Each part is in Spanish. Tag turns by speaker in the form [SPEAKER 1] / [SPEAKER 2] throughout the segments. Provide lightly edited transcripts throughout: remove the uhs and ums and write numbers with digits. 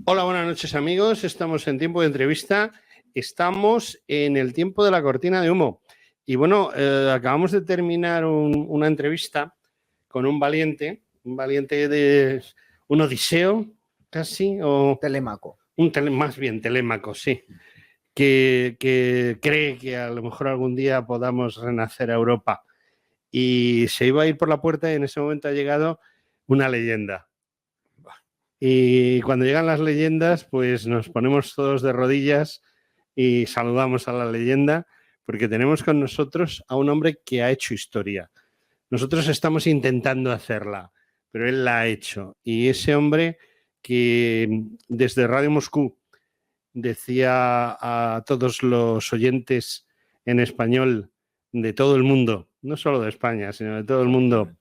[SPEAKER 1] Hola, buenas noches amigos. Estamos en tiempo de entrevista. Estamos en el tiempo de la cortina de humo. Y bueno, acabamos de terminar una entrevista con un valiente de un odiseo casi, o
[SPEAKER 2] Telémaco.
[SPEAKER 1] Más bien Telémaco, sí, que cree que a lo mejor algún día podamos renacer a Europa. Y se iba a ir por la puerta y en ese momento ha llegado una leyenda. Y cuando llegan las leyendas, pues nos ponemos todos de rodillas y saludamos a la leyenda, porque tenemos con nosotros a un hombre que ha hecho historia. Nosotros estamos intentando hacerla, pero él la ha hecho. Y ese hombre que desde Radio Moscú decía a todos los oyentes en español de todo el mundo, no solo de España, sino de todo el mundo,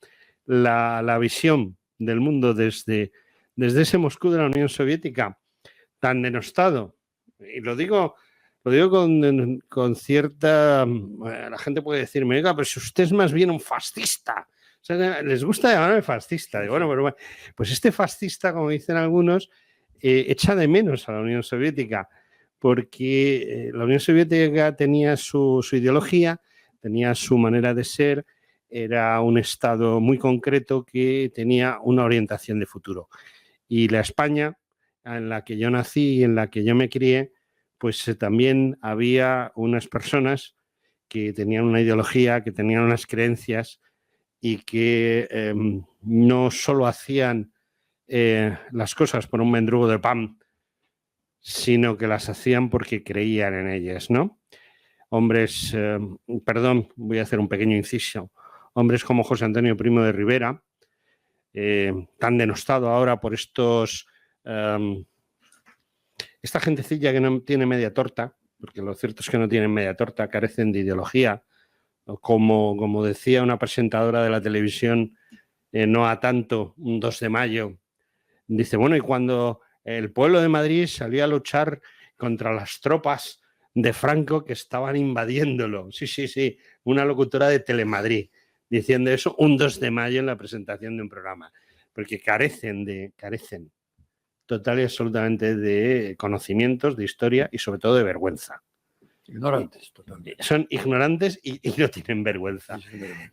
[SPEAKER 1] la visión del mundo desde ese Moscú de la Unión Soviética tan denostado. Y lo digo con cierta... La gente puede decirme, oiga, pero si usted es más bien un fascista. O sea, les gusta llamarme fascista. Digo, bueno, pues este fascista, como dicen algunos, echa de menos a la Unión Soviética, porque la Unión Soviética tenía su ideología, tenía su manera de ser, era un Estado muy concreto que tenía una orientación de futuro. Y la España en la que yo nací y en la que yo me crié, pues también había unas personas que tenían una ideología, que tenían unas creencias y que no solo hacían las cosas por un mendrugo de pan, sino que las hacían porque creían en ellas, ¿no? Hombres, perdón, voy a hacer un pequeño inciso, hombres como José Antonio Primo de Rivera, tan denostado ahora por esta gentecilla que no tiene media torta, porque lo cierto es que no tienen media torta, carecen de ideología, como decía una presentadora de la televisión, no a tanto, un 2 de mayo, dice, bueno, y cuando el pueblo de Madrid salió a luchar contra las tropas de Franco que estaban invadiéndolo. Sí, una locutora de Telemadrid diciendo eso un 2 de mayo en la presentación de un programa, porque carecen total y absolutamente de conocimientos, de historia y sobre todo de vergüenza.
[SPEAKER 3] Ignorantes, totalmente.
[SPEAKER 1] Son ignorantes y no tienen vergüenza.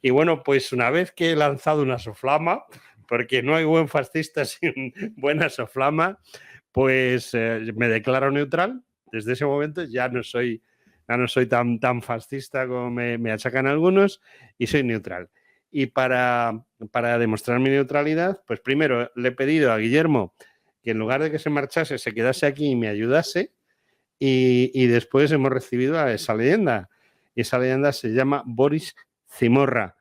[SPEAKER 1] Y bueno, pues una vez que he lanzado una soflama, porque no hay buen fascista sin buena soflama, pues me declaro neutral. Desde ese momento ya no soy tan fascista como me achacan algunos y soy neutral. Y para demostrar mi neutralidad, pues primero le he pedido a Guillermo que en lugar de que se marchase, se quedase aquí y me ayudase. Y después hemos recibido a esa leyenda. Y esa leyenda se llama Boris Zimorra.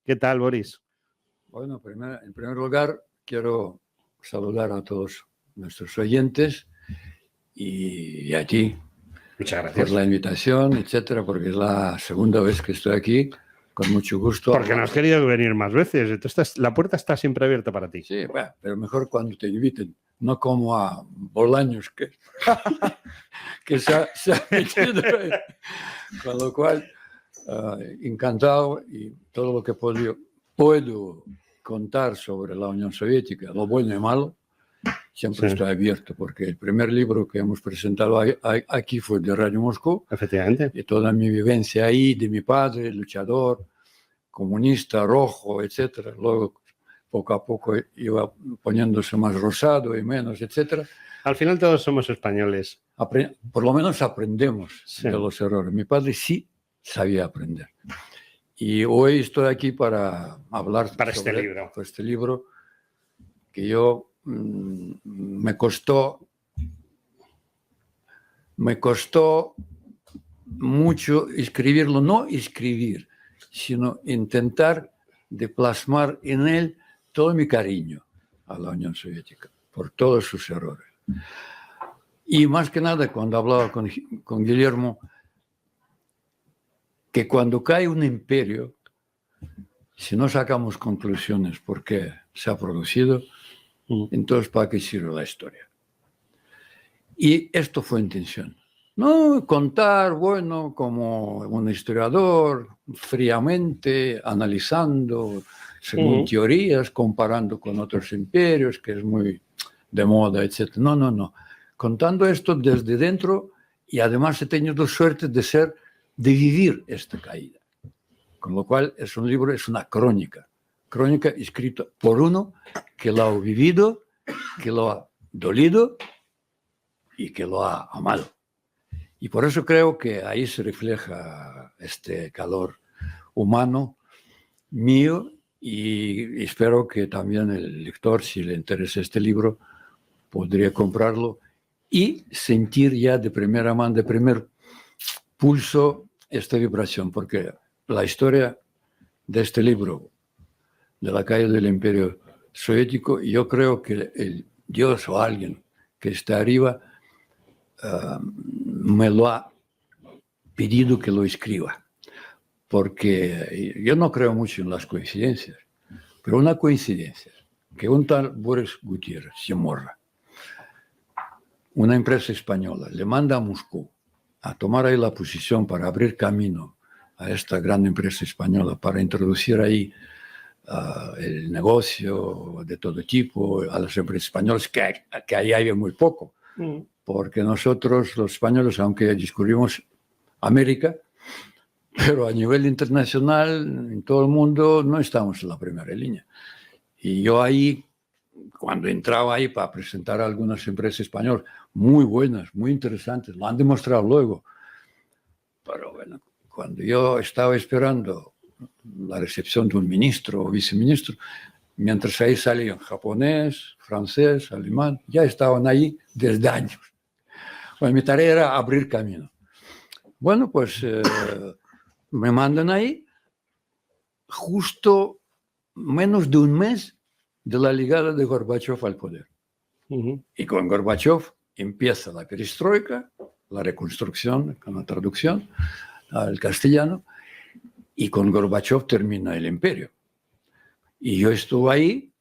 [SPEAKER 1] ¿Qué tal, Boris?
[SPEAKER 3] Bueno, en primer lugar, quiero saludar a todos nuestros oyentes y a ti.
[SPEAKER 1] Muchas gracias
[SPEAKER 3] por la invitación, etcétera, porque es la segunda vez que estoy aquí. Con mucho gusto.
[SPEAKER 1] Porque no has querido venir más veces. La puerta está siempre abierta para ti.
[SPEAKER 3] Sí, bueno, pero mejor cuando te inviten. No como a Bolaños que se ha metido ahí. Con lo cual, encantado, y todo lo que puedo contar sobre la Unión Soviética, lo bueno y malo, siempre estoy abierto, porque el primer libro que hemos presentado aquí fue de Radio Moscú.
[SPEAKER 1] Efectivamente.
[SPEAKER 3] Y toda mi vivencia ahí, de mi padre, luchador, comunista, rojo, etcétera. Luego, poco a poco, iba poniéndose más rosado y menos, etcétera.
[SPEAKER 1] Al final todos somos españoles.
[SPEAKER 3] Por lo menos aprendemos de los errores. Mi padre sí sabía aprender. Y hoy estoy aquí para hablar sobre este libro que yo me costó mucho escribirlo, no escribir, sino intentar de plasmar en él todo mi cariño a la Unión Soviética por todos sus errores. Y más que nada, cuando hablaba con Guillermo, que cuando cae un imperio, si no sacamos conclusiones por qué se ha producido, entonces ¿para qué sirve la historia? Y esto fue intención. No contar, bueno, como un historiador, fríamente, analizando, según teorías, comparando con otros imperios, que es muy de moda, etc. No, no, no. Contando esto desde dentro y además he tenido suerte de vivir esta caída. Con lo cual es un libro, es una crónica escrita por uno que lo ha vivido, que lo ha dolido y que lo ha amado. Y por eso creo que ahí se refleja este calor humano mío y espero que también el lector, si le interesa este libro, podría comprarlo y sentir ya de primera mano, de primer pulso, esta vibración, porque la historia de este libro, de la caída del Imperio Soviético, yo creo que el Dios o alguien que está arriba me lo ha pedido que lo escriba, porque yo no creo mucho en las coincidencias, pero una coincidencia, que un tal Boris Gutiérrez Chamorro, una empresa española, le manda a Moscú a tomar ahí la posición para abrir camino a esta gran empresa española, para introducir ahí el negocio de todo tipo a las empresas españolas, que ahí hay muy poco, porque nosotros los españoles, aunque descubrimos América, pero a nivel internacional, en todo el mundo, no estamos en la primera línea. Y yo ahí, cuando entraba ahí para presentar a algunas empresas españolas, muy buenas, muy interesantes, lo han demostrado luego. Pero bueno, cuando yo estaba esperando la recepción de un ministro o viceministro, mientras ahí salían japonés, francés, alemán, ya estaban ahí desde años. Bueno, mi tarea era abrir camino. Bueno, pues me mandan ahí justo menos de un mes de la llegada de Gorbachev al poder. Y con Gorbachev empieza la perestroika, la reconstrucción, con la traducción al castellano, y con Gorbachev termina el imperio. Y yo estuve ahí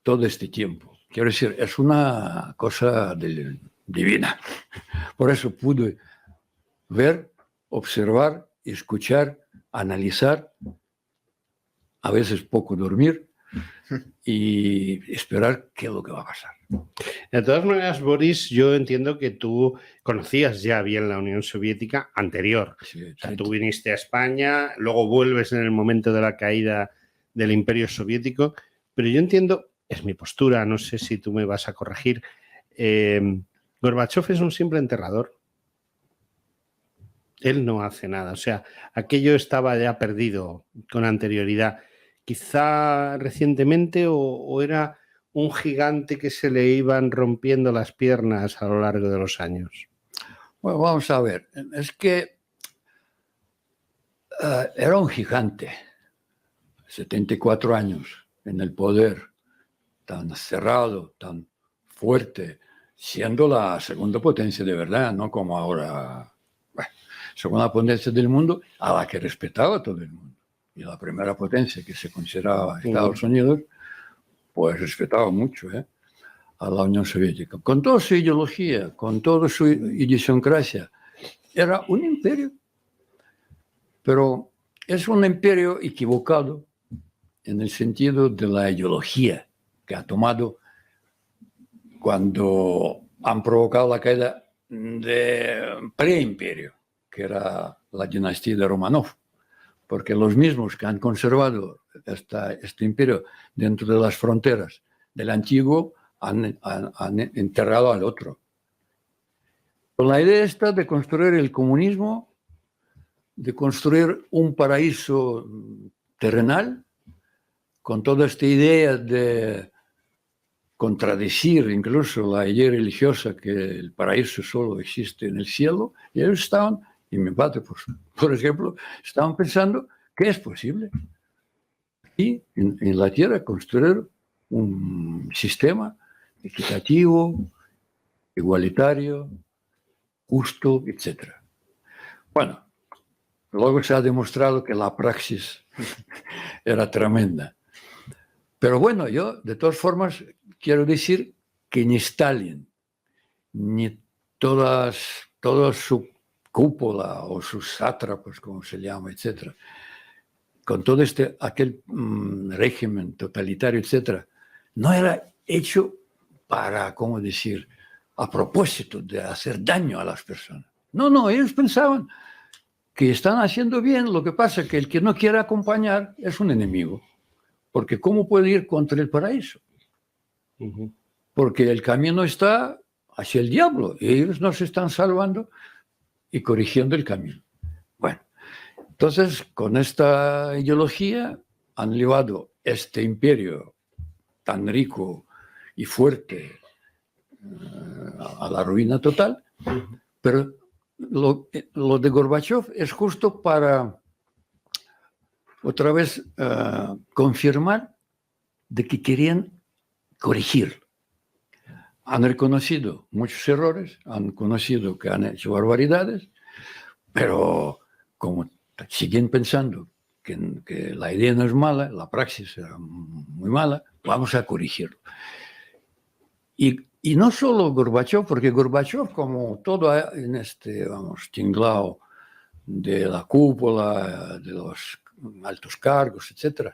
[SPEAKER 3] todo este tiempo. Quiero decir, es una cosa divina. Por eso pude ver, observar, escuchar, analizar, a veces poco dormir y esperar qué es lo que va a pasar.
[SPEAKER 1] De todas maneras, Boris, yo entiendo que tú conocías ya bien la Unión Soviética anterior.
[SPEAKER 3] Sí,
[SPEAKER 1] O sea, tú viniste a España, luego vuelves en el momento de la caída del Imperio Soviético, pero yo entiendo, es mi postura, no sé si tú me vas a corregir, Gorbachev es un simple enterrador. Él no hace nada, o sea, aquello estaba ya perdido con anterioridad. Quizá recientemente o era un gigante que se le iban rompiendo las piernas a lo largo de los años.
[SPEAKER 3] Bueno, vamos a ver, es que era un gigante, 74 años en el poder, tan cerrado, tan fuerte, siendo la segunda potencia de verdad, no como ahora, bueno, segunda potencia del mundo, a la que respetaba todo el mundo. Y la primera potencia que se consideraba Estados Unidos, pues respetaba mucho a la Unión Soviética. Con toda su ideología, con toda su idiosincrasia, era un imperio. Pero es un imperio equivocado en el sentido de la ideología que ha tomado cuando han provocado la caída de preimperio, que era la dinastía de Romanov, porque los mismos que han conservado este imperio dentro de las fronteras del antiguo han enterrado al otro. Con la idea esta de construir el comunismo, de construir un paraíso terrenal, con toda esta idea de contradecir incluso la idea religiosa que el paraíso solo existe en el cielo, y ellos estaban, y mi padre, por ejemplo, estaban pensando que es posible. Y en la tierra construir un sistema equitativo, igualitario, justo, etc. Bueno, luego se ha demostrado que la praxis era tremenda. Pero bueno, yo de todas formas quiero decir que ni Stalin, ni toda su cúpula o sus sátrapas, como se llama, etc., con todo aquel régimen totalitario, etc., no era hecho para, ¿cómo decir?, a propósito de hacer daño a las personas. No, ellos pensaban que están haciendo bien, lo que pasa es que el que no quiere acompañar es un enemigo, porque ¿cómo puede ir contra el paraíso? Porque el camino está hacia el diablo y ellos nos están salvando y corrigiendo el camino. Bueno, entonces con esta ideología han llevado este imperio tan rico y fuerte a la ruina total, pero lo de Gorbachev es justo para otra vez confirmar de que querían corregir. Han reconocido muchos errores, han conocido que han hecho barbaridades, pero como siguen pensando que la idea no es mala, la praxis era muy mala, vamos a corregirlo. Y no solo Gorbachev, porque Gorbachev, como todo en este, tinglao de la cúpula, de los altos cargos, etc.,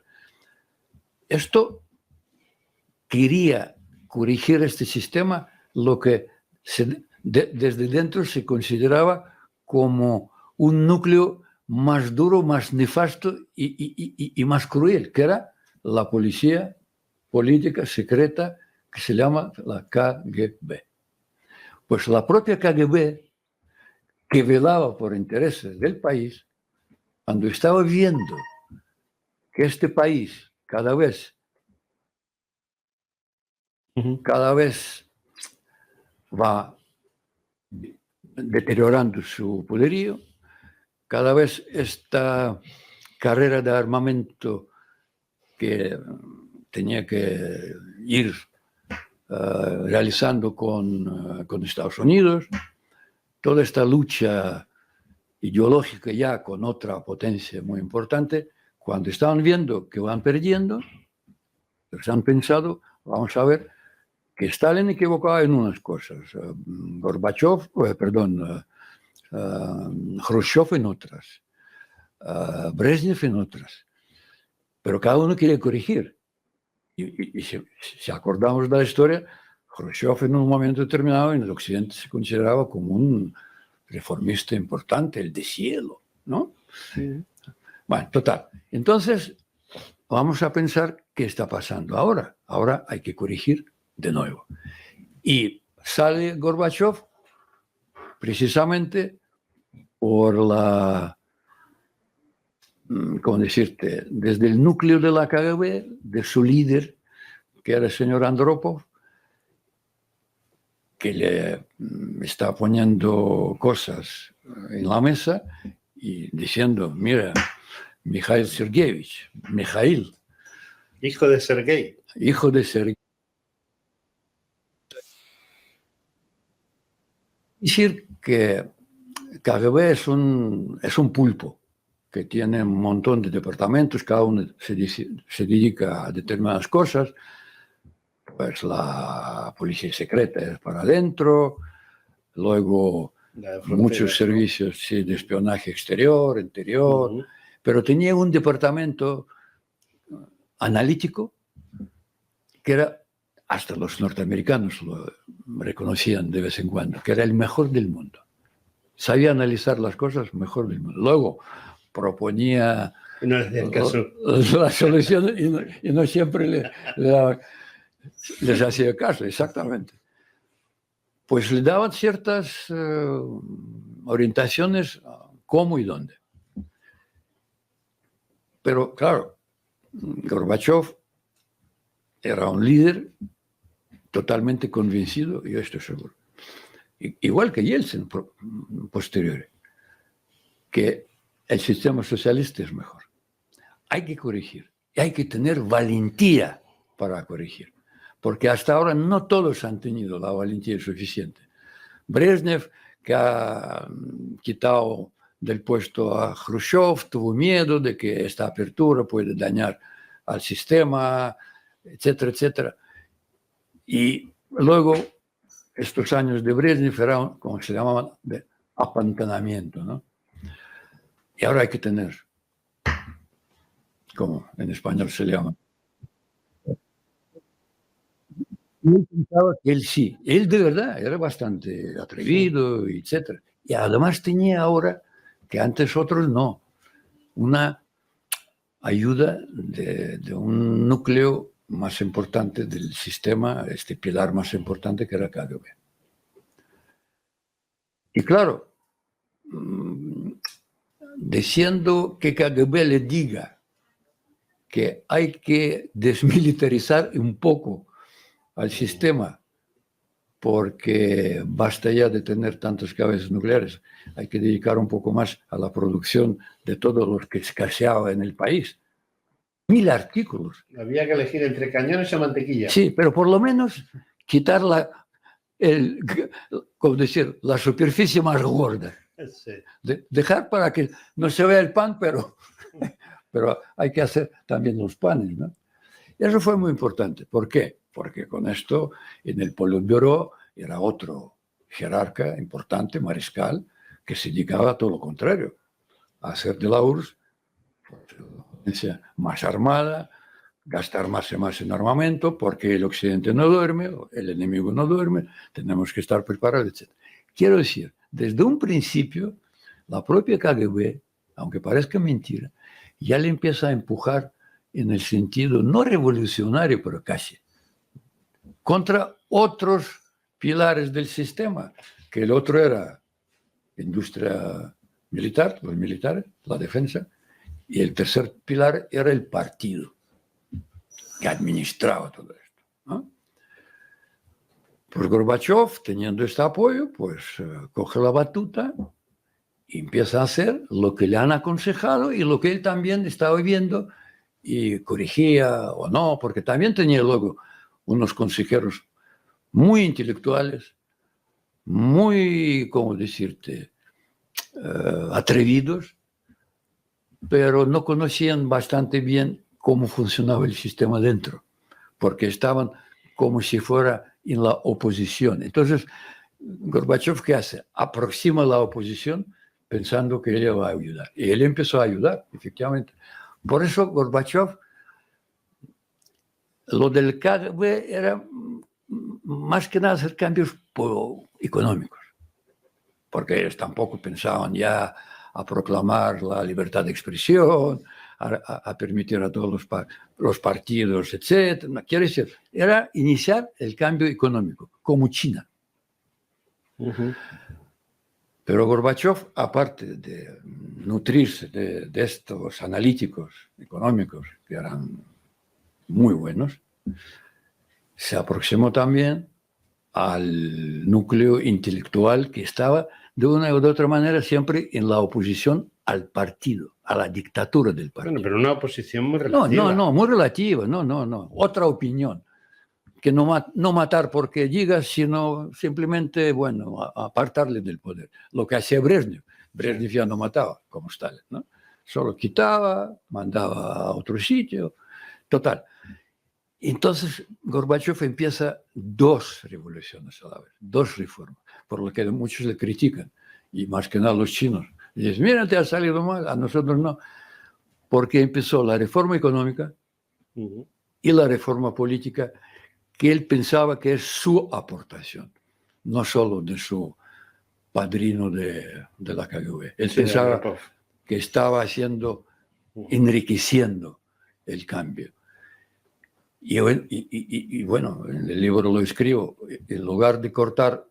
[SPEAKER 3] esto quería corregir este sistema, lo que desde dentro se consideraba como un núcleo más duro, más nefasto y más cruel, que era la policía política secreta que se llama la KGB. Pues la propia KGB, que velaba por intereses del país, cuando estaba viendo que este país cada vez va deteriorando su poderío, cada vez esta carrera de armamento que tenía que ir realizando con Estados Unidos, toda esta lucha ideológica ya con otra potencia muy importante, cuando estaban viendo que van perdiendo, pues han pensado, vamos a ver, que Stalin equivocaba en unas cosas, Khrushchev en otras, Brezhnev en otras, pero cada uno quiere corregir. Y si acordamos de la historia, Khrushchev en un momento determinado en el occidente se consideraba como un reformista importante, el de cielo, ¿no? Sí. Bueno, total. Entonces, vamos a pensar qué está pasando ahora. Ahora hay que corregir de nuevo. Y sale Gorbachev precisamente por la, ¿cómo decirte?, desde el núcleo de la KGB, de su líder, que era el señor Andropov, que le está poniendo cosas en la mesa y diciendo, mira, Mikhail Sergeyevich, Mikhail.
[SPEAKER 1] Hijo de Sergei.
[SPEAKER 3] Hijo de Sergei. Decir que KGB es un pulpo que tiene un montón de departamentos, cada uno se dedica a determinadas cosas. Pues la policía secreta es para adentro, luego muchos servicios de espionaje exterior, interior, pero tenía un departamento analítico que era, hasta los norteamericanos lo reconocían de vez en cuando, que era el mejor del mundo. Sabía analizar las cosas mejor del mundo. Luego proponía la solución y no siempre les hacía caso, exactamente. Pues le daban ciertas orientaciones cómo y dónde. Pero claro, Gorbachev era un líder totalmente convencido, yo estoy seguro, igual que Yeltsin posterior, que el sistema socialista es mejor. Hay que corregir y hay que tener valentía para corregir, porque hasta ahora no todos han tenido la valentía suficiente. Brezhnev, que ha quitado del puesto a Khrushchev, tuvo miedo de que esta apertura puede dañar al sistema, etcétera, etcétera. Y luego, estos años de Brezhnev eran, como se llamaban, de apantanamiento, ¿no? Y ahora hay que tener, como en español se llama, él pensaba que él sí, él de verdad era bastante atrevido, etc. Y además tenía ahora, que antes otros no, una ayuda de un núcleo más importante del sistema, este pilar más importante que era KGB. Y claro, diciendo que KGB le diga que hay que desmilitarizar un poco al sistema porque basta ya de tener tantas cabezas nucleares, hay que dedicar un poco más a la producción de todo lo que escaseaba en el país. 1000 artículos.
[SPEAKER 1] Había que elegir entre cañones o mantequilla.
[SPEAKER 3] Sí, pero por lo menos quitar como decir, la superficie más gorda.
[SPEAKER 1] Sí.
[SPEAKER 3] Dejar para que no se vea el pan, pero hay que hacer también los panes, ¿no? Y eso fue muy importante. ¿Por qué? Porque con esto en el Politburo era otro jerarca importante, mariscal, que se dedicaba a todo lo contrario, a hacer de la URSS más armada, gastar más y más en armamento, porque el Occidente no duerme, el enemigo no duerme, tenemos que estar preparados, etc. Quiero decir, desde un principio, la propia KGB, aunque parezca mentira, ya le empieza a empujar en el sentido no revolucionario, pero casi, contra otros pilares del sistema, que el otro era industria militar, los militares, la defensa, y el tercer pilar era el partido, que administraba todo esto, ¿no? Pues Gorbachev, teniendo este apoyo, pues coge la batuta y empieza a hacer lo que le han aconsejado y lo que él también estaba viendo y corrigía o no, porque también tenía luego unos consejeros muy intelectuales, muy, ¿cómo decirte?, atrevidos, pero no conocían bastante bien cómo funcionaba el sistema dentro, porque estaban como si fuera en la oposición. Entonces, Gorbachev, ¿qué hace? Aproxima la oposición pensando que ella va a ayudar. Y él empezó a ayudar, efectivamente. Por eso Gorbachev, lo del KGB era más que nada hacer cambios económicos, porque ellos tampoco pensaban ya a proclamar la libertad de expresión, a permitir a todos los partidos, etc. No, quiere decir, era iniciar el cambio económico, como China. Pero Gorbachev, aparte de nutrirse de estos analíticos económicos, que eran muy buenos, se aproximó también al núcleo intelectual que estaba de una u otra manera siempre en la oposición al partido, a la dictadura del partido.
[SPEAKER 1] Bueno, pero una oposición muy relativa.
[SPEAKER 3] No, muy relativa, no. Otra opinión. Que no matar porque digas, sino simplemente, bueno, apartarle del poder. Lo que hacía Brezhnev. Brezhnev ya no mataba, como Stalin, ¿no? Solo quitaba, mandaba a otro sitio, total. Entonces, Gorbachev empieza 2 revoluciones a la vez, 2 reformas, por lo que muchos le critican, y más que nada los chinos. Y dicen, mira, te ha salido mal, a nosotros no, porque empezó la reforma económica y la reforma política, que él pensaba que es su aportación, no solo de su padrino de la KGB. Él pensaba que estaba enriqueciendo el cambio. Y bueno, en el libro lo escribo, en lugar de cortar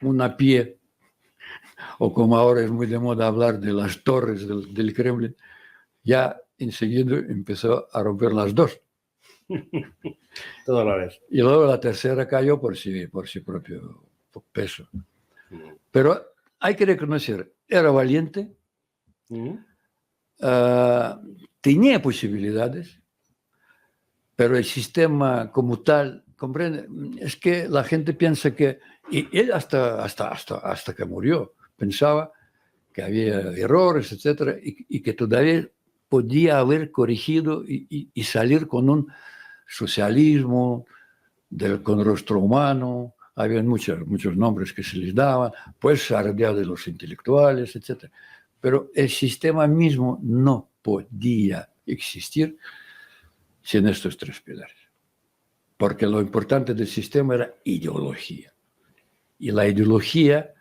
[SPEAKER 3] una pie, o como ahora es muy de moda hablar de las torres del Kremlin, ya enseguida empezó a romper las 2.
[SPEAKER 1] Todo a la vez.
[SPEAKER 3] Y luego la tercera cayó por su propio peso. Pero hay que reconocer, era valiente, tenía posibilidades, pero el sistema como tal, comprende, es que la gente piensa que, y él hasta que murió, pensaba que había errores, etcétera, y que todavía podía haber corregido y salir con un socialismo con rostro humano. Había muchos nombres que se les daban, pues rodeado de los intelectuales, etc. Pero el sistema mismo no podía existir sin estos 3 pilares. porque lo importante del sistema era ideología. Y la ideología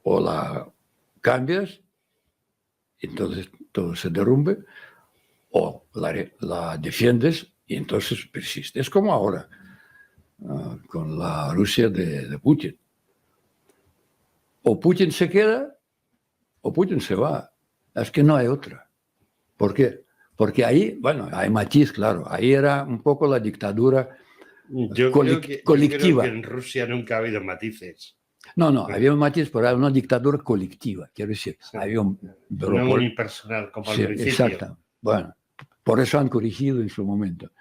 [SPEAKER 3] o la cambias, entonces todo se derrumbe, o la defiendes y entonces persiste. Es como ahora, con la Rusia de Putin. O Putin se queda o Putin se va. Es que no hay otra. ¿Por qué? Porque ahí, bueno, hay matiz, claro. Ahí era un poco la dictadura colectiva.
[SPEAKER 1] Yo creo que en Rusia nunca ha habido matices.
[SPEAKER 3] No, había un matiz, pero era una dictadura colectiva. Quiero decir,
[SPEAKER 1] Sí.
[SPEAKER 3] había un...
[SPEAKER 1] No unipersonal, como
[SPEAKER 3] sí,
[SPEAKER 1] al principio.
[SPEAKER 3] exacto. Bueno, por eso han corregido en su momento.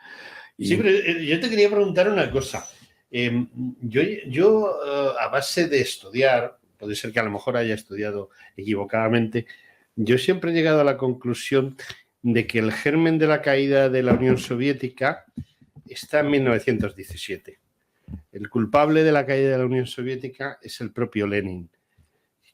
[SPEAKER 1] Sí, pero yo te quería preguntar una cosa. Yo a base de estudiar, puede ser que a lo mejor haya estudiado equivocadamente, yo siempre he llegado a la conclusión de que el germen de la caída de la Unión Soviética está en 1917. El culpable de la caída de la Unión Soviética es el propio Lenin,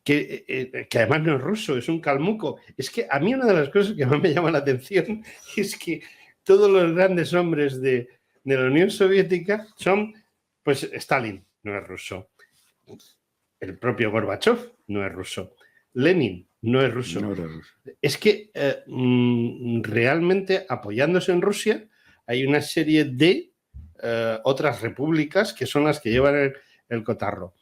[SPEAKER 1] que además no es ruso, es un calmuco. Es que a mí una de las cosas que más me llama la atención es que todos los grandes hombres de la Unión Soviética son, pues, Stalin no es ruso, el propio Gorbachev no es ruso, Lenin no es ruso.
[SPEAKER 3] No era ruso.
[SPEAKER 1] Es que realmente apoyándose en Rusia hay una serie de otras repúblicas que son las que llevan el cotarro.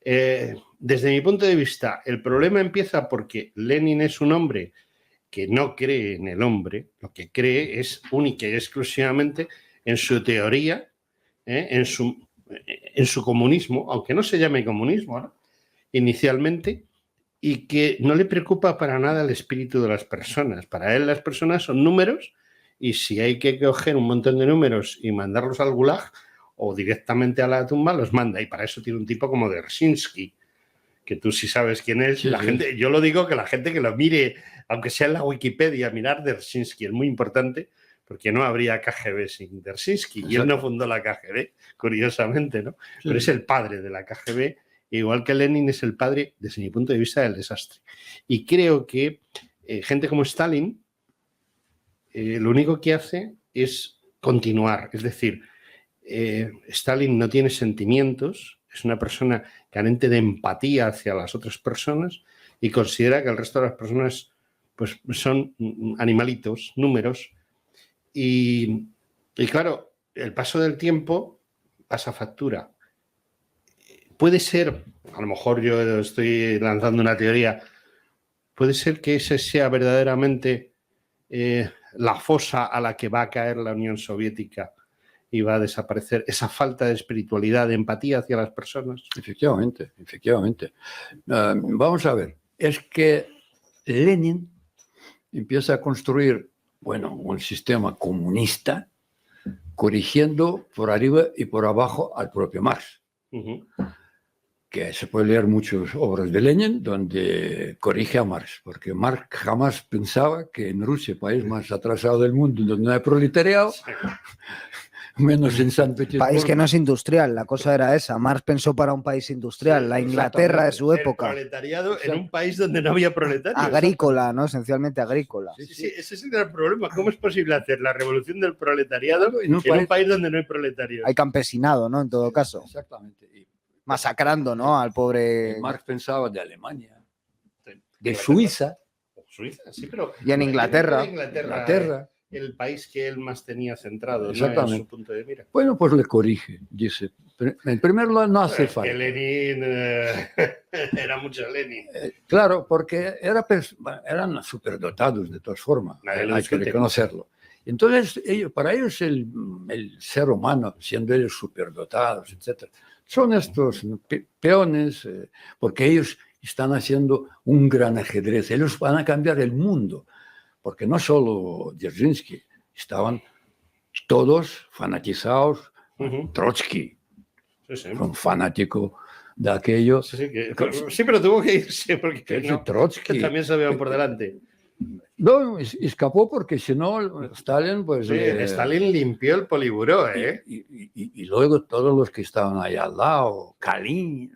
[SPEAKER 1] Desde mi punto de vista, el problema empieza porque Lenin es un hombre que no cree en el hombre, lo que cree es única y exclusivamente en su teoría, en su comunismo, aunque no se llame comunismo, ¿no? Inicialmente, y que no le preocupa para nada el espíritu de las personas. Para él las personas son números y si hay que coger un montón de números y mandarlos al gulag o directamente a la tumba, los manda. Y para eso tiene un tipo como Dzerzhinsky, que tú sí sabes quién es.
[SPEAKER 3] Sí,
[SPEAKER 1] la
[SPEAKER 3] sí.
[SPEAKER 1] gente, yo lo digo que la gente que lo mire, aunque sea en la Wikipedia, mirar Dzerzhinsky es muy importante porque no habría KGB sin Dzerzhinsky. Y él no fundó la KGB, curiosamente, ¿no?
[SPEAKER 3] Sí.
[SPEAKER 1] Pero es el padre de la KGB. Igual que Lenin es el padre, desde mi punto de vista, del desastre. Y creo que gente como Stalin lo único que hace es continuar. Es decir, Stalin no tiene sentimientos, es una persona carente de empatía hacia las otras personas y considera que el resto de las personas pues, son animalitos, números. Y claro, el paso del tiempo pasa factura. Puede ser, a lo mejor yo estoy lanzando una teoría, puede ser que ese sea verdaderamente la fosa a la que va a caer la Unión Soviética y va a desaparecer esa falta de espiritualidad, de empatía hacia las personas.
[SPEAKER 3] Efectivamente, efectivamente. Vamos a ver, es que Lenin empieza a construir, bueno, un sistema comunista corrigiendo por arriba y por abajo al propio Marx. Que se puede leer muchas obras de Lenin donde corrige a Marx, porque Marx jamás pensaba que en Rusia, país más atrasado del mundo, donde no hay proletariado, menos en San Petersburgo.
[SPEAKER 2] País que no es industrial, la cosa era esa. Marx pensó para un país industrial, la Inglaterra de su época.
[SPEAKER 1] El proletariado en un país donde no había proletarios.
[SPEAKER 2] Agrícola, ¿no? Esencialmente agrícola.
[SPEAKER 1] Sí, ese es el gran problema. ¿Cómo es posible hacer la revolución del proletariado en un país donde no hay proletarios?
[SPEAKER 2] Hay campesinado, ¿no? En todo caso.
[SPEAKER 3] Exactamente.
[SPEAKER 2] Masacrando, ¿no? Al pobre...
[SPEAKER 3] Marx pensaba de Alemania, de Suiza.
[SPEAKER 1] Suiza, sí, pero...
[SPEAKER 2] Y en Inglaterra.
[SPEAKER 3] Inglaterra.
[SPEAKER 1] El país que él más tenía centrado,
[SPEAKER 3] exactamente,
[SPEAKER 1] ¿no? En su punto de mira.
[SPEAKER 3] Bueno, pues le corrige, dice. En primer lugar, no hace falta.
[SPEAKER 1] Que Lenin era mucho Lenin.
[SPEAKER 3] Claro, porque eran superdotados de todas formas, hay que reconocerlo. Entonces, para ellos el ser humano, siendo ellos superdotados, etc., son estos peones, porque ellos están haciendo un gran ajedrez. Ellos van a cambiar el mundo, porque no solo Dzerzhinsky, estaban todos fanatizados. Trotsky, fue un fanático de aquello.
[SPEAKER 1] Sí, pero tuvo que irse, porque no,
[SPEAKER 3] Trotsky
[SPEAKER 1] también se veían por delante.
[SPEAKER 3] No, escapó porque si no, Stalin, pues...
[SPEAKER 1] Sí, Stalin limpió el Politburó, ¿eh?
[SPEAKER 3] Y luego todos los que estaban ahí al lado, Kalin,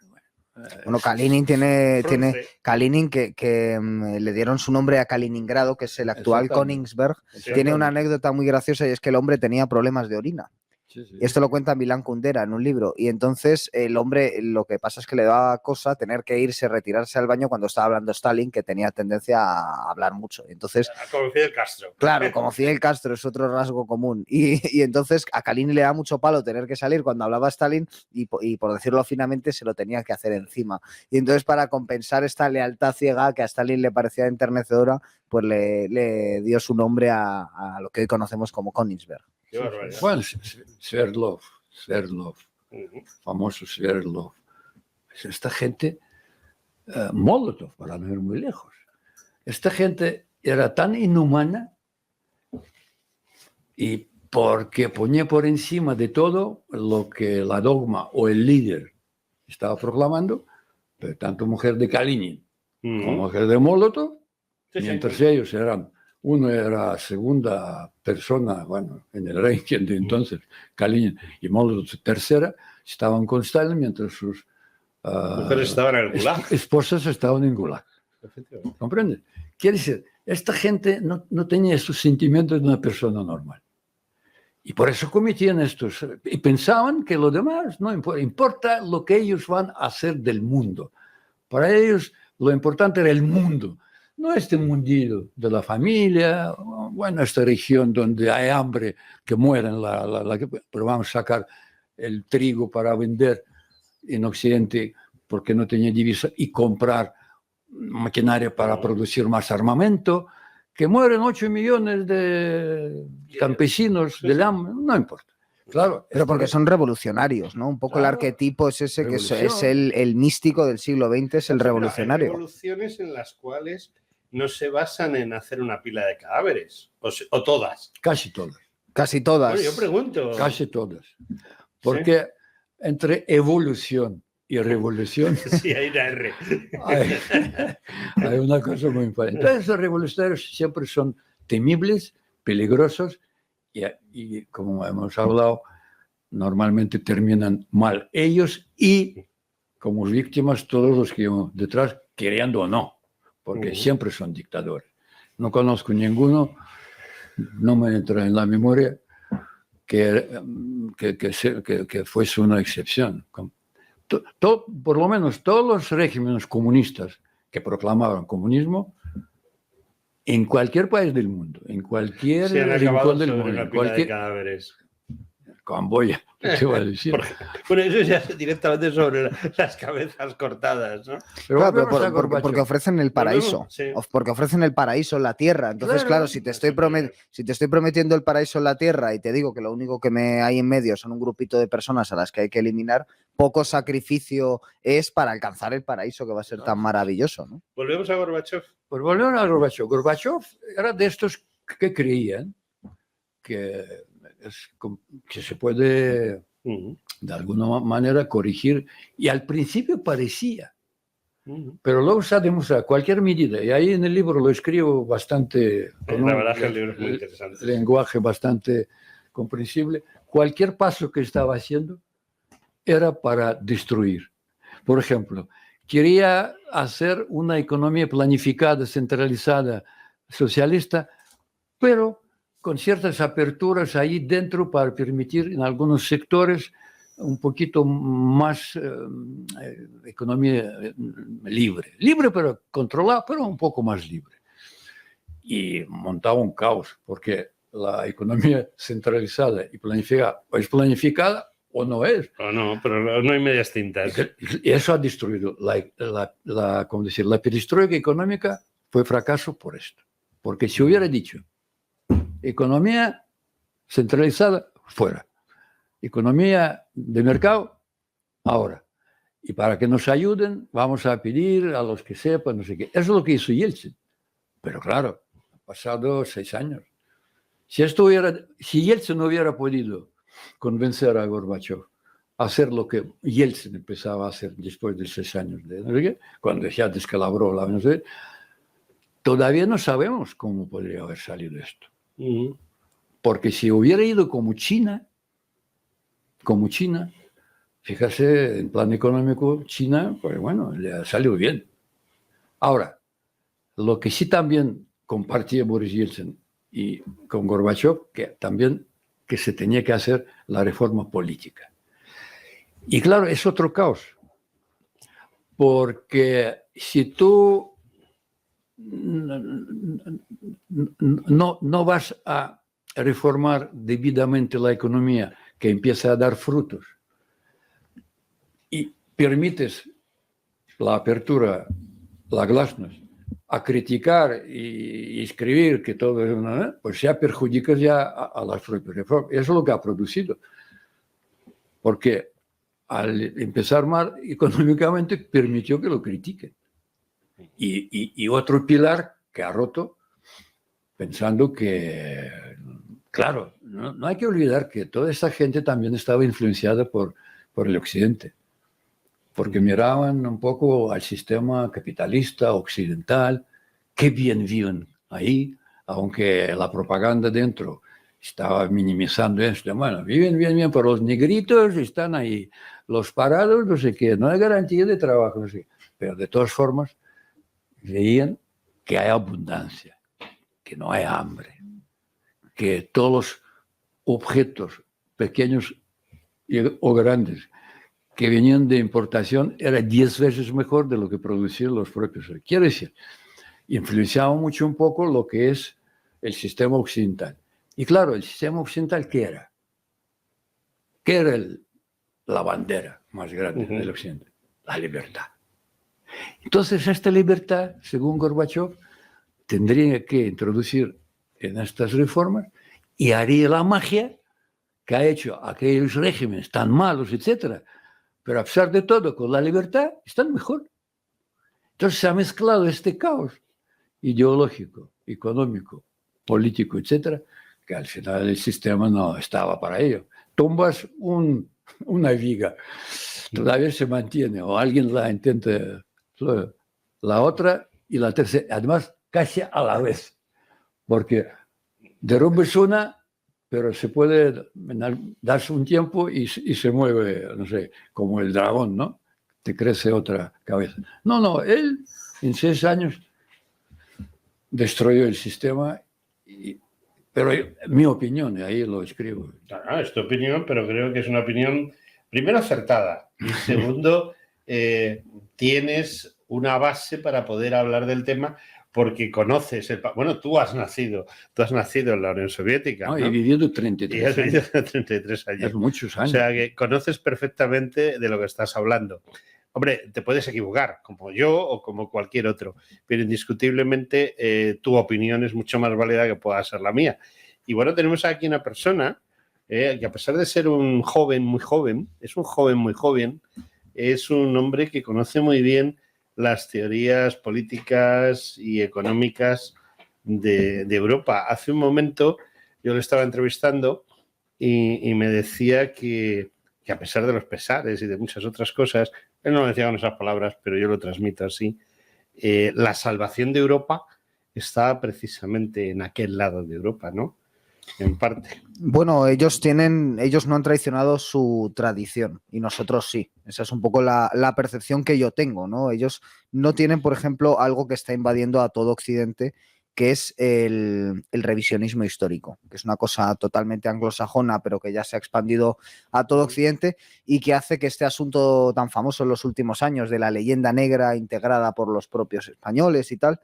[SPEAKER 2] Bueno, Kalinin tiene
[SPEAKER 1] Frunze.
[SPEAKER 2] Kalinin que le dieron su nombre a Kaliningrado, que es el actual
[SPEAKER 3] Exactamente.
[SPEAKER 2] Königsberg.
[SPEAKER 1] Sí.
[SPEAKER 2] Tiene una anécdota muy graciosa y es que el hombre tenía problemas de orina.
[SPEAKER 3] Sí, sí.
[SPEAKER 2] Y esto lo cuenta Milán Kundera en un libro. Y entonces el hombre, lo que pasa es que le daba cosa tener que irse, retirarse al baño cuando estaba hablando Stalin, que tenía tendencia a hablar mucho. Entonces,
[SPEAKER 1] Como Fidel Castro.
[SPEAKER 2] claro, como Fidel Castro es otro rasgo común. Y entonces a Kalinin le da mucho palo tener que salir cuando hablaba Stalin y por decirlo finamente se lo tenía que hacer encima. Y entonces para compensar esta lealtad ciega que a Stalin le parecía enternecedora, pues le dio su nombre a lo que hoy conocemos como Königsberg.
[SPEAKER 1] Qué barbaridad.
[SPEAKER 3] Bueno, Sverdlov,
[SPEAKER 1] Ujú.
[SPEAKER 3] famoso Sverdlov. Esta gente, Molotov, para no ir muy lejos. Esta gente era tan inhumana y porque ponía por encima de todo lo que la dogma o el líder estaba proclamando, pero tanto mujer de Kalinin como mujer de Molotov,
[SPEAKER 1] Sí, sí.
[SPEAKER 3] mientras ellos eran, uno era segunda persona, bueno, en el ranking de entonces, Kalinin, y Molotov tercera, estaban con Stalin mientras sus
[SPEAKER 1] Mujeres estaban en el Gulag.
[SPEAKER 3] esposas estaban en Gulag.
[SPEAKER 1] Efectivamente.
[SPEAKER 3] ¿Comprendes? Quiere decir, esta gente no tenía esos sentimientos de una persona normal. Y por eso cometían estos. Y pensaban que lo demás no importa. Importa lo que ellos van a hacer del mundo. Para ellos lo importante era el mundo. No este mundillo de la familia, bueno, esta región donde hay hambre, que mueren, pero vamos a sacar el trigo para vender en Occidente porque no tenía divisa y comprar maquinaria para producir más armamento, que mueren 8 millones de campesinos del hambre, no importa. Claro,
[SPEAKER 2] Pero porque son revolucionarios, ¿no? Un poco el
[SPEAKER 3] Claro.
[SPEAKER 2] arquetipo es ese, que es
[SPEAKER 3] Revolución.
[SPEAKER 2] el místico del siglo XX, es el
[SPEAKER 1] Pero hay
[SPEAKER 2] revolucionario.
[SPEAKER 1] revoluciones en las cuales no se basan en hacer una pila de cadáveres, o todas.
[SPEAKER 3] Casi todas,
[SPEAKER 2] Casi todas.
[SPEAKER 1] Bueno, yo pregunto.
[SPEAKER 3] casi todas. Porque entre evolución y revolución
[SPEAKER 1] Sí, hay una R.
[SPEAKER 3] hay una cosa muy importante. Entonces los revolucionarios siempre son temibles, peligrosos y como hemos hablado, normalmente terminan mal ellos y como víctimas todos los que iban detrás, queriendo o no, porque siempre son dictadores. No conozco ninguno, no me entra en la memoria que fuese una excepción. Por lo menos todos los regímenes comunistas que proclamaban comunismo, en cualquier país del mundo, en cualquier
[SPEAKER 1] Se han acabado
[SPEAKER 3] rincón del
[SPEAKER 1] sobre
[SPEAKER 3] mundo,
[SPEAKER 1] una
[SPEAKER 3] en
[SPEAKER 1] pila de
[SPEAKER 3] cualquier
[SPEAKER 1] cadáveres.
[SPEAKER 3] Camboya, ¿qué va a decir?
[SPEAKER 1] Bueno, eso ya es directamente sobre las cabezas cortadas, ¿no?
[SPEAKER 3] Pero
[SPEAKER 2] Claro, pero
[SPEAKER 3] volvemos a
[SPEAKER 2] porque
[SPEAKER 3] Gorbachov.
[SPEAKER 2] ofrecen el paraíso.
[SPEAKER 1] Sí.
[SPEAKER 2] Porque ofrecen el paraíso en la tierra. Entonces,
[SPEAKER 3] Claro,
[SPEAKER 2] claro, si te estoy prometiendo el paraíso en la tierra y te digo que lo único que me hay en medio son un grupito de personas a las que hay que eliminar, poco sacrificio es para alcanzar el paraíso que va a ser tan maravilloso, ¿no?
[SPEAKER 1] Volvemos a Gorbachev.
[SPEAKER 3] Pues volvemos a Gorbachov. Gorbachov era de estos que creían que se puede de alguna manera corregir, y al principio parecía, pero luego se ha demostrado cualquier medida, y ahí en el libro lo escribo bastante, con
[SPEAKER 1] La verdad es que el libro es muy interesante.
[SPEAKER 3] lenguaje bastante comprensible, cualquier paso que estaba haciendo era para destruir. Por ejemplo, quería hacer una economía planificada, centralizada, socialista, pero con ciertas aperturas ahí dentro para permitir en algunos sectores un poquito más economía libre. Libre pero controlada, pero un poco más libre. Y montaba un caos, porque la economía centralizada y planificada o es planificada o no es.
[SPEAKER 1] O no, pero no hay medias tintas.
[SPEAKER 3] Y eso ha destruido ¿cómo decir? La perestroika económica fue fracaso por esto. Porque si hubiera dicho economía centralizada, fuera. Economía de mercado, ahora. Y para que nos ayuden, vamos a pedir a los que sepan, no sé qué. Eso es lo que hizo Yeltsin. Pero claro, han pasado 6 años. Si Yeltsin no hubiera podido convencer a Gorbachov a hacer lo que Yeltsin empezaba a hacer después de 6 años, cuando ya descalabró la Venezuela, todavía no sabemos cómo podría haber salido esto. Porque si hubiera ido como China, fíjese, en plan económico, China, pues bueno, le ha salido bien. Ahora, lo que sí también compartía Boris Yeltsin y con Gorbachev, que también que se tenía que hacer la reforma política. Y claro, es otro caos, porque si tú no vas a reformar debidamente la economía que empieza a dar frutos y permites la apertura, la glasnost, a criticar y escribir que todo es una, pues ya perjudicas ya a las propias reformas. Eso es lo que ha producido. Porque al empezar mal económicamente permitió que lo critiquen. Y otro pilar que ha roto, pensando que, claro, no hay que olvidar que toda esta gente también estaba influenciada por el Occidente, porque miraban un poco al sistema capitalista occidental, qué bien viven ahí, aunque la propaganda dentro estaba minimizando esto. Bueno, viven bien, pero los negritos están ahí, los parados, no sé qué, no hay garantía de trabajo, no sé. Pero de todas formas, veían que hay abundancia, que no hay hambre, que todos los objetos, pequeños o grandes, que venían de importación, era 10 veces mejor de lo que producían los propios. Quiero decir, influenciaba mucho un poco lo que es el sistema occidental. Y claro, el sistema occidental, ¿qué era? ¿Qué era la bandera más grande del occidente? La libertad. Entonces, esta libertad, según Gorbachev, tendría que introducir en estas reformas y haría la magia que ha hecho aquellos regímenes tan malos, etcétera, pero a pesar de todo, con la libertad, están mejor. Entonces se ha mezclado este caos ideológico, económico, político, etcétera, que al final el sistema no estaba para ello. Tumbas una viga, todavía se mantiene, o alguien la intenta, la otra y la tercera, además casi a la vez, porque derrumbes una, pero se puede darse un tiempo y se mueve, no sé, como el dragón, ¿no? Te crece otra cabeza. No, él en 6 años destruyó el sistema, pero mi opinión, ahí lo escribo.
[SPEAKER 1] Es tu opinión, pero creo que es una opinión, primero, acertada, y segundo, tienes una base para poder hablar del tema, porque conoces bueno, tú has nacido en la Unión Soviética, ¿no?
[SPEAKER 3] He vivido 33
[SPEAKER 1] años. Y has vivido 33 años.
[SPEAKER 3] Es muchos años.
[SPEAKER 1] O sea, que conoces perfectamente de lo que estás hablando. Hombre, te puedes equivocar, como yo o como cualquier otro, pero indiscutiblemente tu opinión es mucho más válida que pueda ser la mía. Y bueno, tenemos aquí una persona que, a pesar de ser un joven muy joven, es un joven muy joven, es un hombre que conoce muy bien las teorías políticas y económicas de Europa. Hace un momento yo lo estaba entrevistando y me decía que a pesar de los pesares y de muchas otras cosas, él no lo decía con esas palabras, pero yo lo transmito así, la salvación de Europa está precisamente en aquel lado de Europa, ¿no? En parte.
[SPEAKER 2] Bueno, ellos no han traicionado su tradición y nosotros sí. Esa es un poco la percepción que yo tengo, ¿no? Ellos no tienen, por ejemplo, algo que está invadiendo a todo Occidente, que es el revisionismo histórico, que es una cosa totalmente anglosajona, pero que ya se ha expandido a todo Occidente y que hace que este asunto tan famoso en los últimos años de la leyenda negra integrada por los propios españoles y tal,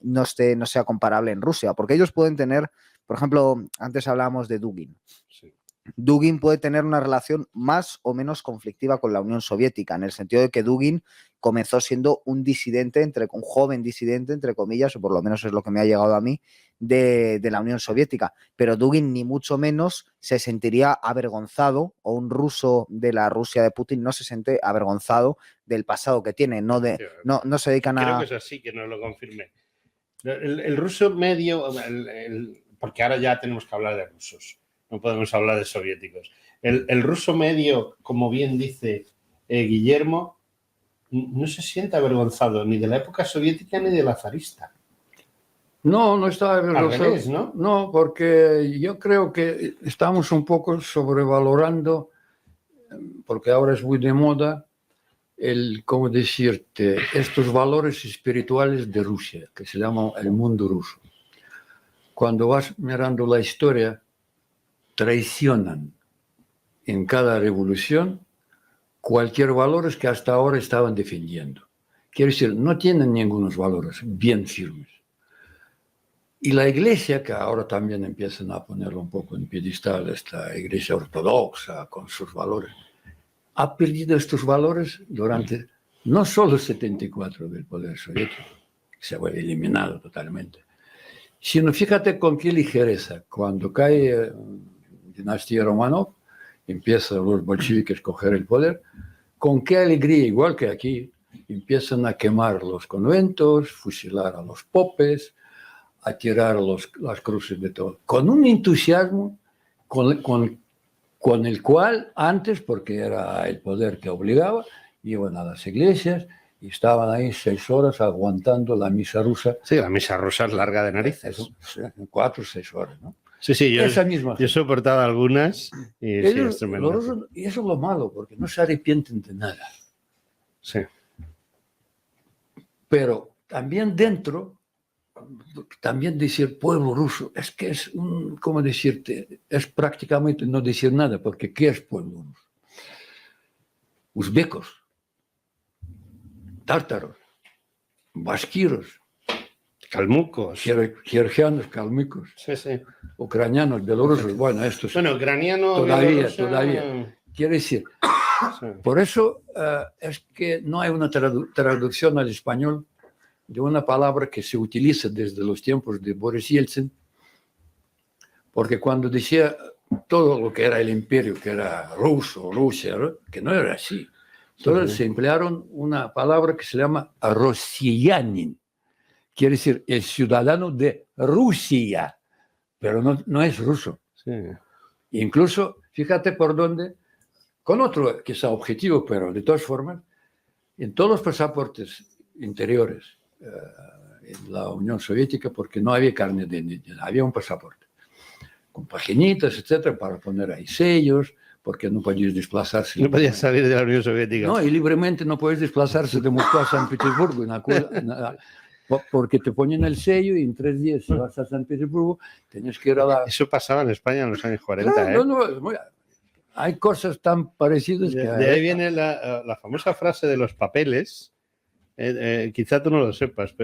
[SPEAKER 2] no sea comparable en Rusia, porque ellos pueden tener, por ejemplo, antes hablábamos de Dugin. Sí. Dugin puede tener una relación más o menos conflictiva con la Unión Soviética, en el sentido de que Dugin comenzó siendo un joven disidente, entre comillas, o por lo menos es lo que me ha llegado a mí, de la Unión Soviética. Pero Dugin ni mucho menos se sentiría avergonzado, o un ruso de la Rusia de Putin no se siente avergonzado del pasado que tiene, no se dedican
[SPEAKER 1] Creo que es así, que nos lo confirme. El ruso medio, porque ahora ya tenemos que hablar de rusos, no podemos hablar de soviéticos. El ruso medio, como bien dice Guillermo, no se siente avergonzado ni de la época soviética ni de la zarista.
[SPEAKER 3] No estaba avergonzado.
[SPEAKER 1] Al revés, ¿no?
[SPEAKER 3] No, porque yo creo que estamos un poco sobrevalorando porque ahora es muy de moda ¿cómo decirte? Estos valores espirituales de Rusia, que se llama el mundo ruso. Cuando vas mirando la historia, traicionan en cada revolución cualquier valores que hasta ahora estaban defendiendo. Quiero decir, no tienen ningunos valores bien firmes. Y la iglesia, que ahora también empiezan a ponerlo un poco en piedestal, esta iglesia ortodoxa con sus valores, ha perdido estos valores durante no solo 74 del poder soviético, que se fue eliminado totalmente, sino fíjate con qué ligereza, cuando cae dinastía Romanov, empiezan los bolcheviques a coger el poder, con qué alegría, igual que aquí, empiezan a quemar los conventos, fusilar a los popes, a tirar las cruces de todo, con un entusiasmo con el cual antes, porque era el poder que obligaba, iban a las iglesias y estaban ahí 6 horas aguantando la misa rusa.
[SPEAKER 1] Sí, la misa rusa es larga de narices.
[SPEAKER 3] 4 o 6 horas, ¿no?
[SPEAKER 1] Sí, sí, yo
[SPEAKER 3] misma
[SPEAKER 1] he soportado algunas y sí, es tremendo.
[SPEAKER 3] Y eso es lo malo, porque no se arrepienten de nada.
[SPEAKER 1] Sí.
[SPEAKER 3] Pero también dentro, también decir pueblo ruso, es que es ¿cómo decirte? Es prácticamente no decir nada, porque ¿qué es pueblo ruso? Uzbecos, tártaros, basquiros,
[SPEAKER 1] Calmucos.
[SPEAKER 3] georgianos, calmicos,
[SPEAKER 1] Sí, sí.
[SPEAKER 3] ucranianos, bielorrusos, bueno, estos
[SPEAKER 1] Bueno, ucraniano.
[SPEAKER 3] todavía. Quiere decir,
[SPEAKER 1] Sí.
[SPEAKER 3] por eso es que no hay una traducción al español de una palabra que se utiliza desde los tiempos de Boris Yeltsin, porque cuando decía todo lo que era el imperio, que era ruso, Rusia, que no era así, entonces se emplearon una palabra que se llama rossiyanin, quiere decir el ciudadano de Rusia, pero no es ruso.
[SPEAKER 1] Sí.
[SPEAKER 3] Incluso, fíjate por dónde, con otro quizá objetivo, pero de todas formas, en todos los pasaportes interiores en la Unión Soviética, porque no había carnet de indígena, había un pasaporte con paginitas, etcétera, para poner ahí sellos, porque no podías desplazarse.
[SPEAKER 1] No podías salir de la Unión Soviética.
[SPEAKER 3] No, y libremente no puedes desplazarse de Moscú a San Petersburgo, porque te ponen el sello y en 3 días si vas a San Petersburgo tienes que ir a la...
[SPEAKER 1] Eso pasaba en España en los años 40.
[SPEAKER 3] Claro, hay cosas tan parecidas que...
[SPEAKER 1] De ahí viene la famosa frase de los papeles. Quizá tú no lo sepas.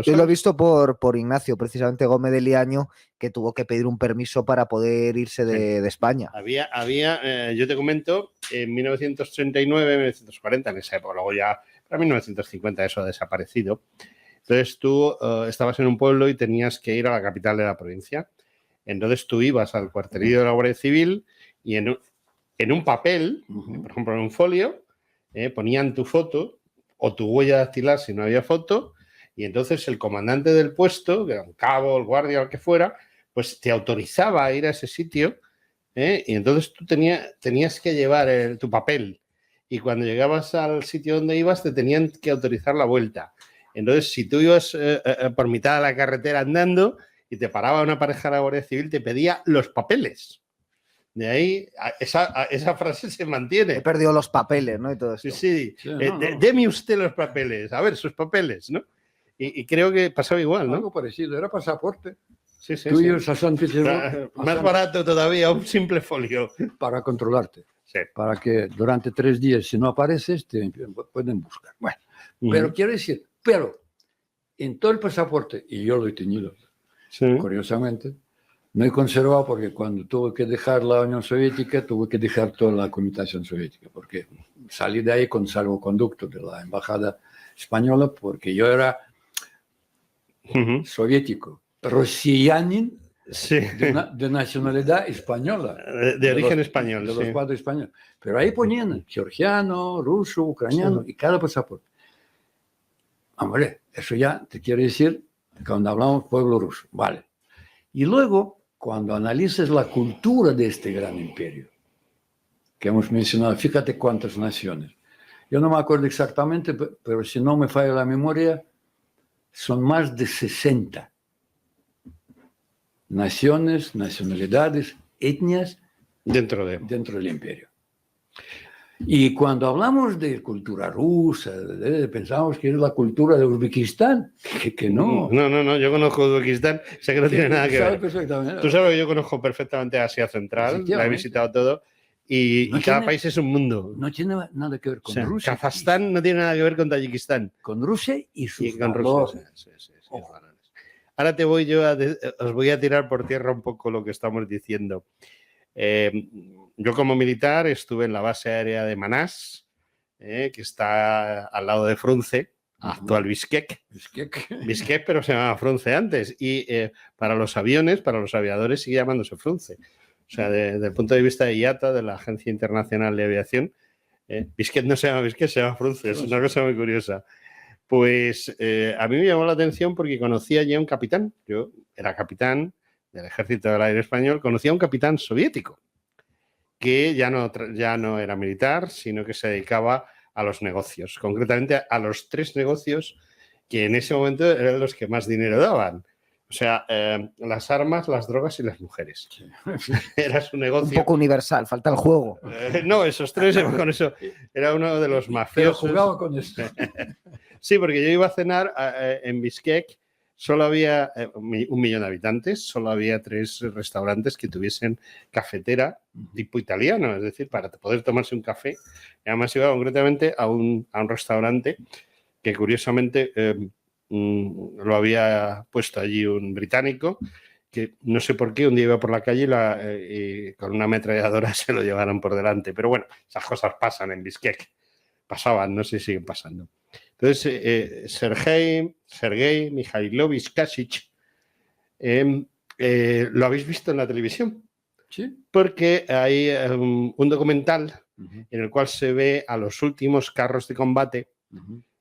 [SPEAKER 2] Yo lo he visto por Ignacio, precisamente Gómez de Liaño, que tuvo que pedir un permiso para poder irse de España.
[SPEAKER 1] Había yo te comento, en 1939, 1940, en esa época, luego ya, para 1950 eso ha desaparecido. Entonces tú estabas en un pueblo y tenías que ir a la capital de la provincia. Entonces tú ibas al cuartelillo de la Guardia Civil y en un papel, por ejemplo en un folio, ponían tu foto o tu huella dactilar si no había foto, y entonces el comandante del puesto, que era un cabo, el guardia, o el que fuera, pues te autorizaba a ir a ese sitio, y entonces tú tenías que llevar tu papel, y cuando llegabas al sitio donde ibas te tenían que autorizar la vuelta. Entonces, si tú ibas por mitad de la carretera andando y te paraba una pareja de la Guardia Civil, te pedía los papeles. De ahí, esa frase se mantiene.
[SPEAKER 2] He perdido los papeles, ¿no? Y todo esto.
[SPEAKER 1] Sí. Deme usted los papeles. A ver, sus papeles, ¿no? Y creo que pasaba igual, ¿no?
[SPEAKER 3] Algo parecido, era pasaporte.
[SPEAKER 1] Sí.
[SPEAKER 3] Tú ibas a San Petersburgo.
[SPEAKER 1] Más barato todavía, un simple folio.
[SPEAKER 3] Para controlarte.
[SPEAKER 1] Sí.
[SPEAKER 3] Para que durante 3 días, si no apareces, te pueden buscar. Bueno, pero quiero decir, en todo el pasaporte, y yo lo he tenido, curiosamente, no he conservado porque cuando tuve que dejar la Unión Soviética, tuve que dejar toda la comunicación soviética, porque salí de ahí con salvoconducto de la embajada española, porque yo era soviético, rossiyanin, de nacionalidad española.
[SPEAKER 1] De origen español.
[SPEAKER 3] De los 4 españoles. Pero ahí ponían georgiano, ruso, ucraniano, y cada pasaporte. Hombre, eso ya te quiere decir, cuando hablamos pueblo ruso, vale. Y luego, cuando analices la cultura de este gran imperio, que hemos mencionado, fíjate cuántas naciones. Yo no me acuerdo exactamente, pero si no me falla la memoria, son más de 60 naciones, nacionalidades, etnias
[SPEAKER 1] dentro del
[SPEAKER 3] imperio. Y cuando hablamos de cultura rusa, pensamos que es la cultura de Uzbekistán, que no.
[SPEAKER 1] No, yo conozco Uzbekistán, sé que no tiene nada que
[SPEAKER 3] Sabe
[SPEAKER 1] ver.
[SPEAKER 3] perfectamente.
[SPEAKER 1] Tú sabes que yo conozco perfectamente Asia Central, la he
[SPEAKER 3] Efectivamente.
[SPEAKER 1] visitado todo, y
[SPEAKER 3] No
[SPEAKER 1] cada
[SPEAKER 3] tiene-
[SPEAKER 1] país es un mundo.
[SPEAKER 3] No tiene nada que ver
[SPEAKER 1] O
[SPEAKER 3] con
[SPEAKER 1] sea,
[SPEAKER 3] Rusia.
[SPEAKER 1] Kazajstán no tiene nada que ver con Tayikistán.
[SPEAKER 3] Con Rusia y sus
[SPEAKER 1] Y con
[SPEAKER 3] valores.
[SPEAKER 1] Rusia. Sí, los valores. Ahora os voy a tirar por tierra un poco lo que estamos diciendo. Yo como militar estuve en la base aérea de Manás, que está al lado de Frunze, actual Bishkek. Bishkek, pero se llamaba Frunze antes. Y para los aviones, para los aviadores, sigue llamándose Frunze. O sea, desde el punto de vista de IATA, de la Agencia Internacional de Aviación, Bishkek no se llama Bishkek, se llama Frunze. Es una cosa muy curiosa. Pues a mí me llamó la atención porque conocía ya a un capitán. Yo era capitán del Ejército del Aire Español, conocía a un capitán soviético que ya no era militar, sino que se dedicaba a los negocios, concretamente a los 3 negocios que en ese momento eran los que más dinero daban. O sea, las armas, las drogas y las mujeres.
[SPEAKER 3] Sí.
[SPEAKER 1] Era su
[SPEAKER 2] Un
[SPEAKER 1] negocio.
[SPEAKER 2] poco universal, falta el juego.
[SPEAKER 1] No, esos 3, con eso, era uno de los
[SPEAKER 3] Pero
[SPEAKER 1] mafiosos.
[SPEAKER 3] jugaba con esto.
[SPEAKER 1] Sí, porque yo iba a cenar en Bishkek, solo había 1 millón de habitantes, solo había 3 restaurantes que tuviesen cafetera tipo italiano, es decir, para poder tomarse un café. Y además iba concretamente a un restaurante que curiosamente lo había puesto allí un británico, que no sé por qué un día iba por la calle y con una ametralladora se lo llevaron por delante. Pero bueno, esas cosas pasan en Bishkek. Pasaban, no sé si siguen pasando. Entonces, Sergei Mikhailovich Kasich, lo habéis visto en la televisión,
[SPEAKER 3] Sí.
[SPEAKER 1] porque hay un documental en el cual se ve a los últimos carros de combate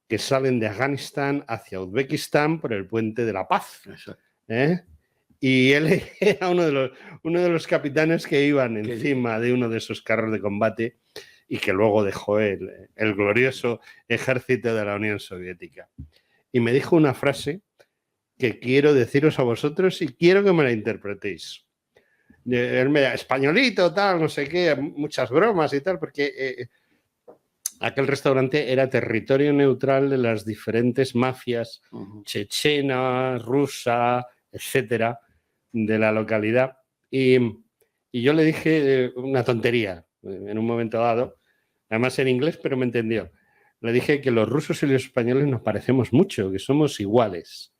[SPEAKER 1] que salen de Afganistán hacia Uzbekistán por el Puente de la Paz.
[SPEAKER 3] Exacto.
[SPEAKER 1] Y él era uno de los capitanes que iban encima de uno de esos carros de combate y que luego dejó el glorioso ejército de la Unión Soviética. Y me dijo una frase que quiero deciros a vosotros y quiero que me la interpretéis. Él me da españolito, tal, no sé qué, muchas bromas y tal, porque aquel restaurante era territorio neutral de las diferentes mafias chechena, rusa, etcétera, de la localidad. Y yo le dije una tontería en un momento dado, además en inglés, pero me entendió. Le dije que los rusos y los españoles nos parecemos mucho, que somos iguales.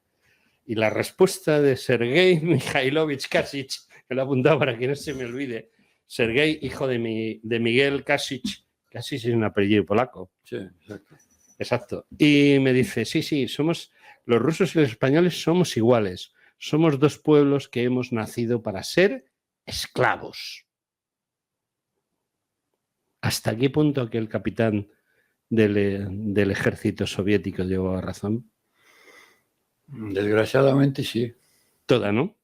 [SPEAKER 1] Y la respuesta de Sergei Mikhailovich Kasich, que lo he apuntado para que no se me olvide, Sergei, hijo de Miguel Kasich, Kasich es un apellido polaco.
[SPEAKER 3] Sí, exacto.
[SPEAKER 1] Exacto. Y me dice, sí, los rusos y los españoles somos iguales. Somos 2 pueblos que hemos nacido para ser esclavos. ¿Hasta qué punto aquel capitán del ejército soviético llevaba razón?
[SPEAKER 3] Desgraciadamente sí.
[SPEAKER 1] Toda, ¿no?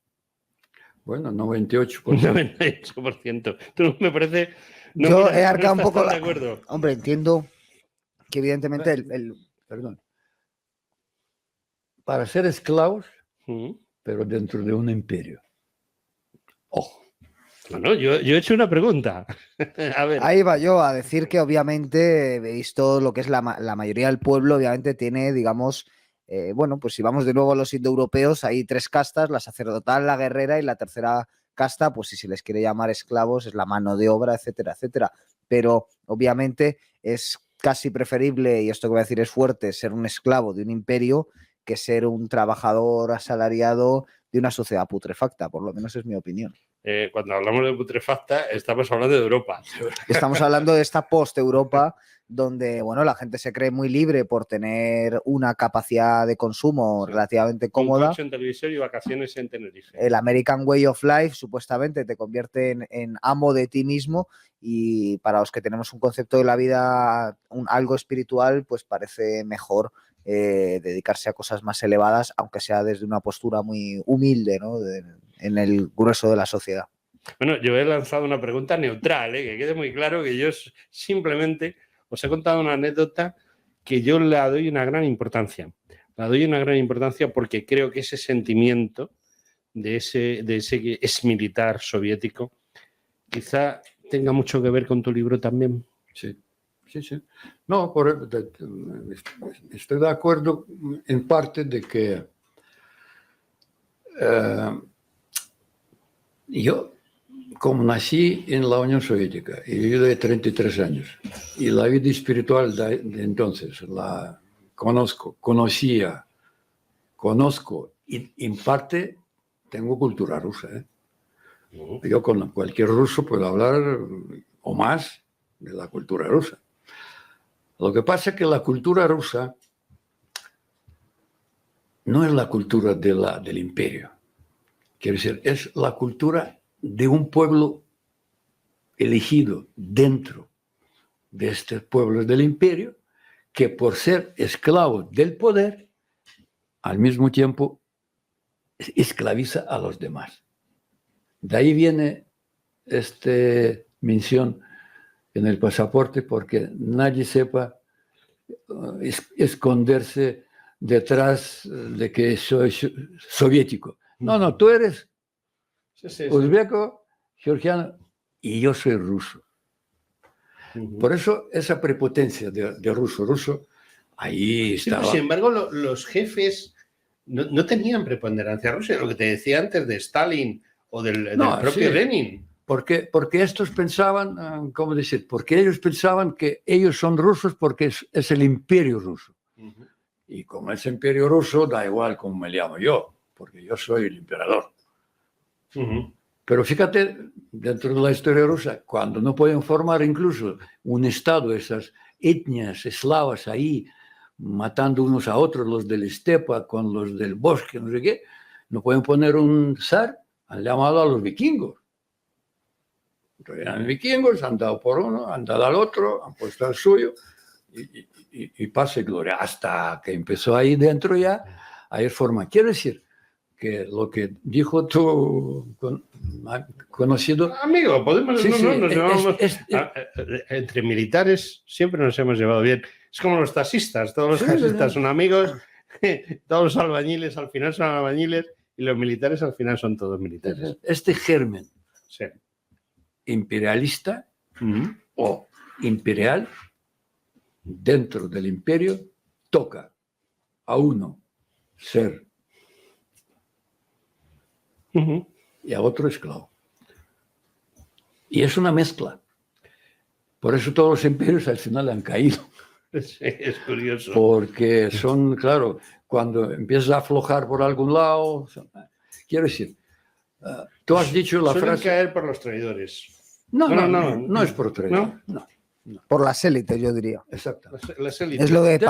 [SPEAKER 3] Bueno, 98%.
[SPEAKER 1] 98%. Tú me parece...
[SPEAKER 2] Yo he arcado un poco
[SPEAKER 1] de acuerdo.
[SPEAKER 2] Hombre, entiendo que evidentemente
[SPEAKER 3] Perdón. Para ser esclavos,
[SPEAKER 1] Mm.
[SPEAKER 3] pero dentro de un imperio.
[SPEAKER 1] Ojo. Bueno, yo he hecho una pregunta. A ver.
[SPEAKER 2] Ahí va yo a decir que obviamente veis todo lo que es la mayoría del pueblo, obviamente tiene, digamos, bueno, pues si vamos de nuevo a los indoeuropeos, hay 3 castas, la sacerdotal, la guerrera y la tercera casta, pues si se les quiere llamar esclavos, es la mano de obra, etcétera, etcétera. Pero obviamente es casi preferible, y esto que voy a decir es fuerte, ser un esclavo de un imperio que ser un trabajador asalariado de una sociedad putrefacta, por lo menos es mi opinión.
[SPEAKER 1] Cuando hablamos de putrefacta, estamos hablando de Europa.
[SPEAKER 2] Estamos hablando de esta post-Europa, donde bueno, la gente se cree muy libre por tener una capacidad de consumo relativamente cómoda.
[SPEAKER 1] Un coche en televisor y vacaciones en Tenerife.
[SPEAKER 2] El American Way of Life supuestamente te convierte en amo de ti mismo, y para los que tenemos un concepto de la vida algo espiritual, pues parece mejor dedicarse a cosas más elevadas, aunque sea desde una postura muy humilde, ¿no? En el grueso de la sociedad.
[SPEAKER 1] Bueno, yo he lanzado una pregunta neutral, que quede muy claro que yo simplemente os he contado una anécdota que yo le doy una gran importancia. La doy una gran importancia porque creo que ese sentimiento de ese exmilitar soviético quizá tenga mucho que ver con tu libro también.
[SPEAKER 3] Sí. sí, sí. No, estoy de acuerdo en parte de que yo, como nací en la Unión Soviética y viví de 33 años, y la vida espiritual de entonces la conozco y en parte tengo cultura rusa. Yo con cualquier ruso puedo hablar o más de la cultura rusa. Lo que pasa es que la cultura rusa no es la cultura del imperio. Quiero decir, es la cultura de un pueblo elegido dentro de estos pueblos del imperio, que por ser esclavo del poder, al mismo tiempo esclaviza a los demás. De ahí viene esta mención en el pasaporte, porque nadie sepa esconderse detrás de que soy soviético. No, tú eres uzbeco, georgiano, y yo soy ruso. Por eso esa prepotencia de ruso, ahí
[SPEAKER 1] Sí,
[SPEAKER 3] estaba.
[SPEAKER 1] pero sin embargo, los jefes no tenían preponderancia rusa, lo que te decía antes de Stalin o del propio
[SPEAKER 3] sí.
[SPEAKER 1] Lenin.
[SPEAKER 3] Porque estos pensaban, ¿cómo decir? Porque ellos pensaban que ellos son rusos porque es el imperio ruso. Y como es imperio ruso, da igual cómo me llamo yo, porque yo soy el emperador. Pero fíjate, dentro de la historia rusa, cuando no pueden formar incluso un estado, esas etnias eslavas ahí, matando unos a otros, los del estepa con los del bosque, no sé qué, no pueden poner un zar, han llamado a los vikingos. Entonces, eran vikingos, han dado por uno, han dado al otro, han puesto al suyo, y paz y gloria, hasta que empezó ahí dentro ya a ir forma. Quiero decir que lo que dijo tu conocido...
[SPEAKER 1] Amigo, podemos...
[SPEAKER 3] Sí,
[SPEAKER 1] entre militares siempre nos hemos llevado bien. Es como los taxistas, todos los taxistas son amigos, todos los albañiles al final son albañiles y los militares al final son todos militares.
[SPEAKER 3] Este germen imperialista o imperial dentro del imperio toca a uno ser y a otro esclavo. Y es una mezcla. Por eso todos los imperios al final han caído.
[SPEAKER 1] Sí, es curioso.
[SPEAKER 3] Porque son, claro, cuando empiezas a aflojar por algún lado, quiero decir, tú has dicho la
[SPEAKER 1] Suelen
[SPEAKER 3] frase...
[SPEAKER 1] caer por los traidores.
[SPEAKER 3] No es por traidor. No.
[SPEAKER 2] Por las élites, yo diría.
[SPEAKER 3] Exacto.
[SPEAKER 1] Las élites.
[SPEAKER 2] Es lo de
[SPEAKER 1] Es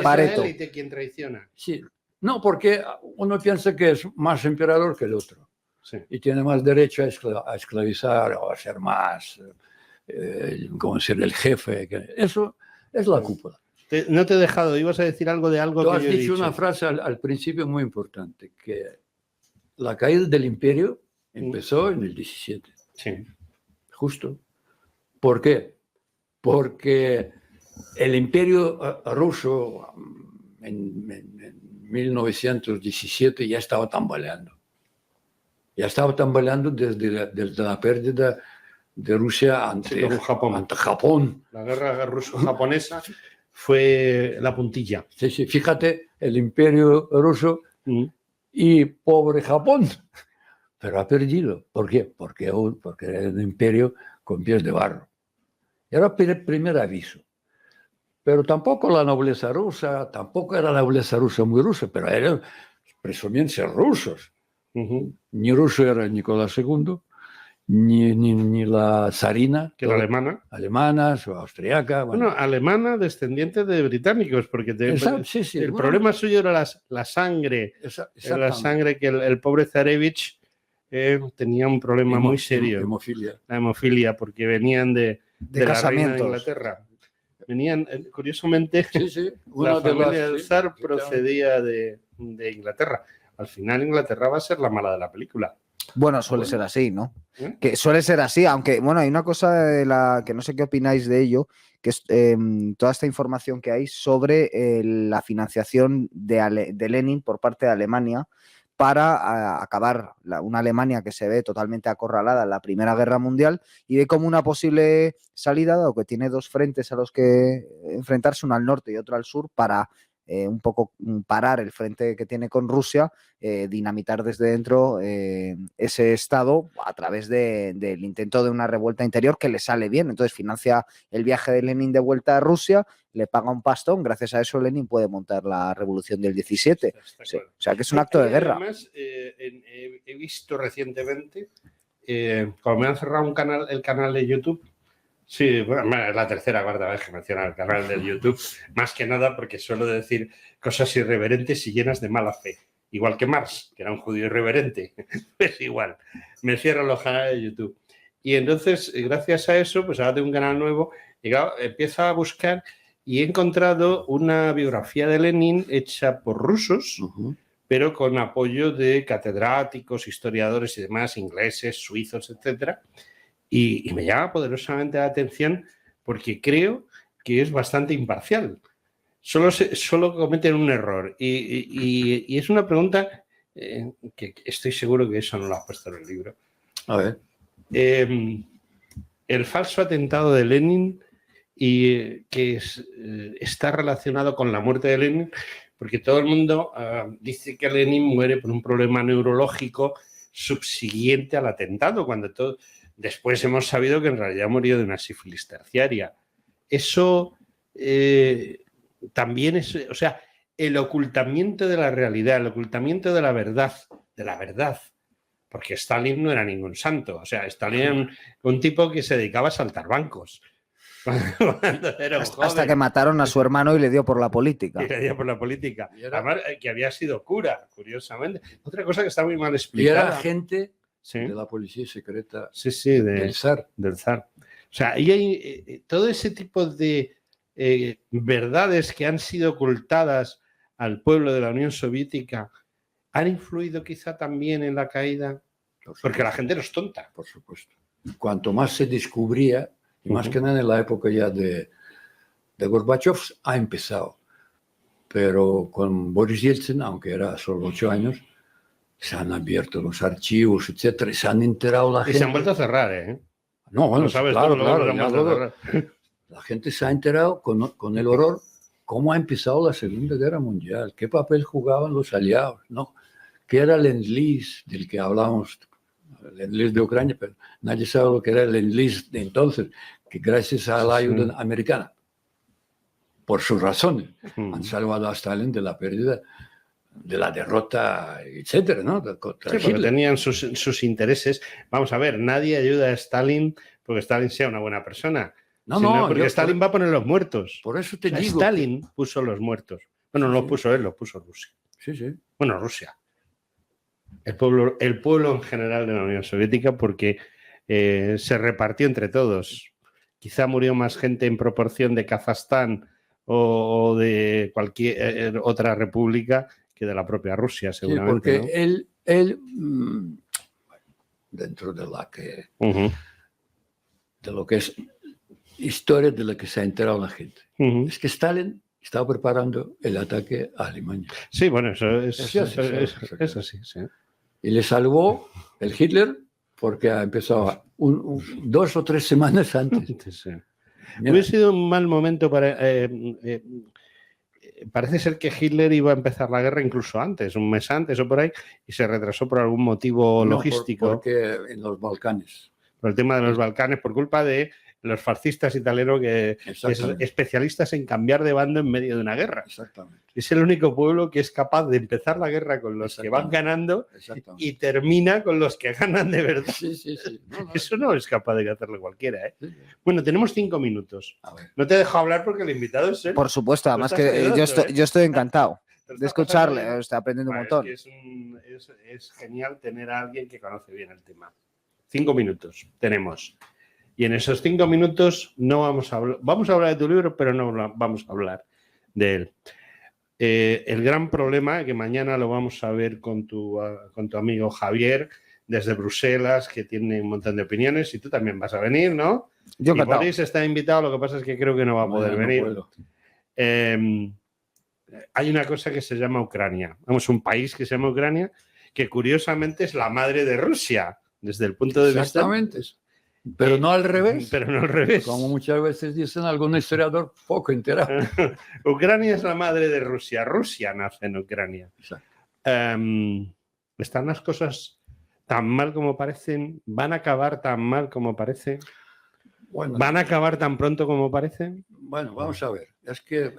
[SPEAKER 2] Pareto.
[SPEAKER 1] la élite quien traiciona.
[SPEAKER 3] Sí. No, porque uno piensa que es más emperador que el otro.
[SPEAKER 1] Sí.
[SPEAKER 3] Y tiene más derecho a esclavizar o a ser más, como ser el jefe. Eso es la cúpula.
[SPEAKER 1] No te he dejado, ibas a decir algo de algo
[SPEAKER 3] Tú
[SPEAKER 1] que
[SPEAKER 3] has
[SPEAKER 1] yo he
[SPEAKER 3] dicho
[SPEAKER 1] dicho.
[SPEAKER 3] una frase al principio muy importante, que la caída del imperio empezó en el 17.
[SPEAKER 1] Sí.
[SPEAKER 3] Justo. ¿Por qué? Porque el imperio ruso en 1917 ya estaba tambaleando. Ya estaba tambaleando desde la pérdida de Rusia ante Japón.
[SPEAKER 1] La guerra ruso-japonesa fue la puntilla.
[SPEAKER 3] Sí, fíjate, el imperio ruso y pobre Japón. Pero ha perdido. ¿Por qué? Porque era un imperio con pies de barro. Era el primer aviso. Pero tampoco la nobleza rusa, tampoco era la nobleza rusa muy rusa, pero presumían ser rusos. Ni ruso era Nicolás II, ni la zarina.
[SPEAKER 1] Que la alemana.
[SPEAKER 3] Alemanas o austriaca.
[SPEAKER 1] Bueno, alemana descendiente de británicos, porque el problema suyo era la sangre. La sangre que el pobre Zarevich tenía un problema muy serio. La hemofilia, porque venían de la reina de Inglaterra. Venían, curiosamente, la familia del zar procedía de Inglaterra. Al final Inglaterra va a ser la mala de la película.
[SPEAKER 2] Bueno, suele ser así, ¿no? Que suele ser así, aunque, bueno, hay una cosa de que no sé qué opináis de ello, que es toda esta información que hay sobre la financiación de Lenin por parte de Alemania para acabar una Alemania que se ve totalmente acorralada en la Primera Guerra Mundial y ve como una posible salida, dado que tiene dos frentes a los que enfrentarse, uno al norte y otro al sur, para un poco parar el frente que tiene con Rusia, dinamitar desde dentro ese estado a través del intento de una revuelta interior que le sale bien. Entonces financia el viaje de Lenin de vuelta a Rusia, le paga un pastón, gracias a eso Lenin puede montar la revolución del 17. Sí. O sea que es un acto de guerra.
[SPEAKER 1] Además, he visto recientemente, como me han cerrado el canal de YouTube. Sí, bueno, es la tercera o cuarta vez que menciono el canal de YouTube, más que nada porque suelo decir cosas irreverentes y llenas de mala fe. Igual que Marx, que era un judío irreverente, pues igual, me cierran los canales de YouTube. Y entonces, gracias a eso, pues ahora tengo un canal nuevo y claro, empiezo a buscar y he encontrado una biografía de Lenin hecha por rusos, pero con apoyo de catedráticos, historiadores y demás, ingleses, suizos, etcétera. Y me llama poderosamente la atención porque creo que es bastante imparcial. Solo cometen un error. Y es una pregunta que estoy seguro que eso no lo has puesto en el libro.
[SPEAKER 3] A ver.
[SPEAKER 1] El falso atentado de Lenin que está relacionado con la muerte de Lenin, porque todo el mundo dice que Lenin muere por un problema neurológico subsiguiente al atentado, cuando todo... Después hemos sabido que en realidad murió de una sífilis terciaria. Eso también es, o sea, el ocultamiento de la realidad, el ocultamiento de la verdad, porque Stalin no era ningún santo, o sea, Stalin era un tipo que se dedicaba a saltar bancos.
[SPEAKER 2] Hasta que mataron a su hermano y le dio por la política.
[SPEAKER 1] Y le dio por la política. Además, que había sido cura, curiosamente. Otra cosa que está muy mal explicada.
[SPEAKER 3] Y era agente...
[SPEAKER 1] Sí.
[SPEAKER 3] De la policía secreta
[SPEAKER 1] del
[SPEAKER 3] zar.
[SPEAKER 1] O sea, y hay todo ese tipo de verdades que han sido ocultadas al pueblo de la Unión Soviética han influido quizá también en la caída, porque la gente no es tonta.
[SPEAKER 3] Por supuesto. Cuanto más se descubría, y más que nada en la época ya de Gorbachev, ha empezado. Pero con Boris Yeltsin, aunque era solo 8 años, se han abierto los archivos, etcétera, y se han enterado la gente.
[SPEAKER 1] Y se han vuelto a cerrar, ¿eh?
[SPEAKER 3] No, bueno,
[SPEAKER 1] sabes,
[SPEAKER 3] claro,
[SPEAKER 1] claro.
[SPEAKER 3] La gente se ha enterado con el horror cómo ha empezado la Segunda Guerra Mundial, qué papel jugaban los aliados, ¿no? ¿Qué era el Lend-Lease del que hablábamos, el Lend-Lease de Ucrania? Pero nadie sabe lo que era el Lend-Lease de entonces, que gracias a la ayuda americana, por sus razones, han salvado a Stalin de la pérdida, de la derrota, etcétera, ¿no?
[SPEAKER 1] Sí, porque tenían sus intereses. Vamos a ver, nadie ayuda a Stalin porque Stalin sea una buena persona. No, porque Stalin va a poner los muertos.
[SPEAKER 3] Por eso te digo.
[SPEAKER 1] Stalin puso los muertos. Bueno, no los puso él, los puso Rusia.
[SPEAKER 3] Sí, sí.
[SPEAKER 1] Bueno, Rusia. El pueblo en general de la Unión Soviética, porque se repartió entre todos. Quizá murió más gente en proporción de Kazajstán o de cualquier otra república que de la propia Rusia, seguramente.
[SPEAKER 3] Sí, porque
[SPEAKER 1] ¿no?
[SPEAKER 3] él dentro de la que de lo que es historia de la que se ha enterado la gente, es que Stalin estaba preparando el ataque a Alemania.
[SPEAKER 1] Sí, bueno, eso es así. Sí.
[SPEAKER 3] Y le salvó el Hitler porque ha empezado 2 o 3 semanas antes.
[SPEAKER 1] Sí. Hubiera sido un mal momento para... parece ser que Hitler iba a empezar la guerra incluso antes, un mes antes o por ahí, y se retrasó por algún motivo logístico.
[SPEAKER 3] Porque en los Balcanes.
[SPEAKER 1] Por el tema de los Balcanes, por culpa de los fascistas italianos que son especialistas en cambiar de bando en medio de una guerra.
[SPEAKER 3] Exactamente.
[SPEAKER 1] Es el único pueblo que es capaz de empezar la guerra con los que van ganando y termina con los que ganan de verdad.
[SPEAKER 3] Sí.
[SPEAKER 1] Eso no es capaz de hacerlo cualquiera, ¿eh? Sí. Bueno, tenemos 5 minutos. No te dejo hablar porque el invitado es él.
[SPEAKER 2] Por supuesto, además que yo estoy encantado de escucharle, está aprendiendo un montón.
[SPEAKER 1] Es genial tener a alguien que conoce bien el tema. 5 minutos tenemos. Y en esos 5 minutos no vamos a hablar de tu libro, pero no vamos a hablar de él. El gran problema, que mañana lo vamos a ver con tu amigo Javier desde Bruselas, que tiene un montón de opiniones, y tú también vas a venir, ¿no?
[SPEAKER 2] Yo encantado.
[SPEAKER 1] Boris está invitado, lo que pasa es que creo que no va a poder venir. Hay una cosa que se llama Ucrania. Vamos, un país que se llama Ucrania, que curiosamente es la madre de Rusia, desde el punto de vista...
[SPEAKER 3] Exactamente. Pero no al revés.
[SPEAKER 1] Pero no al revés.
[SPEAKER 3] Como muchas veces dicen algún historiador poco enterado.
[SPEAKER 1] Ucrania es la madre de Rusia. Rusia nace en Ucrania.
[SPEAKER 3] Exacto.
[SPEAKER 1] ¿Están las cosas tan mal como parecen? ¿Van a acabar tan mal como parece?
[SPEAKER 3] Bueno,
[SPEAKER 1] ¿Van a acabar tan pronto como parece?
[SPEAKER 3] bueno, vamos a ver. Es que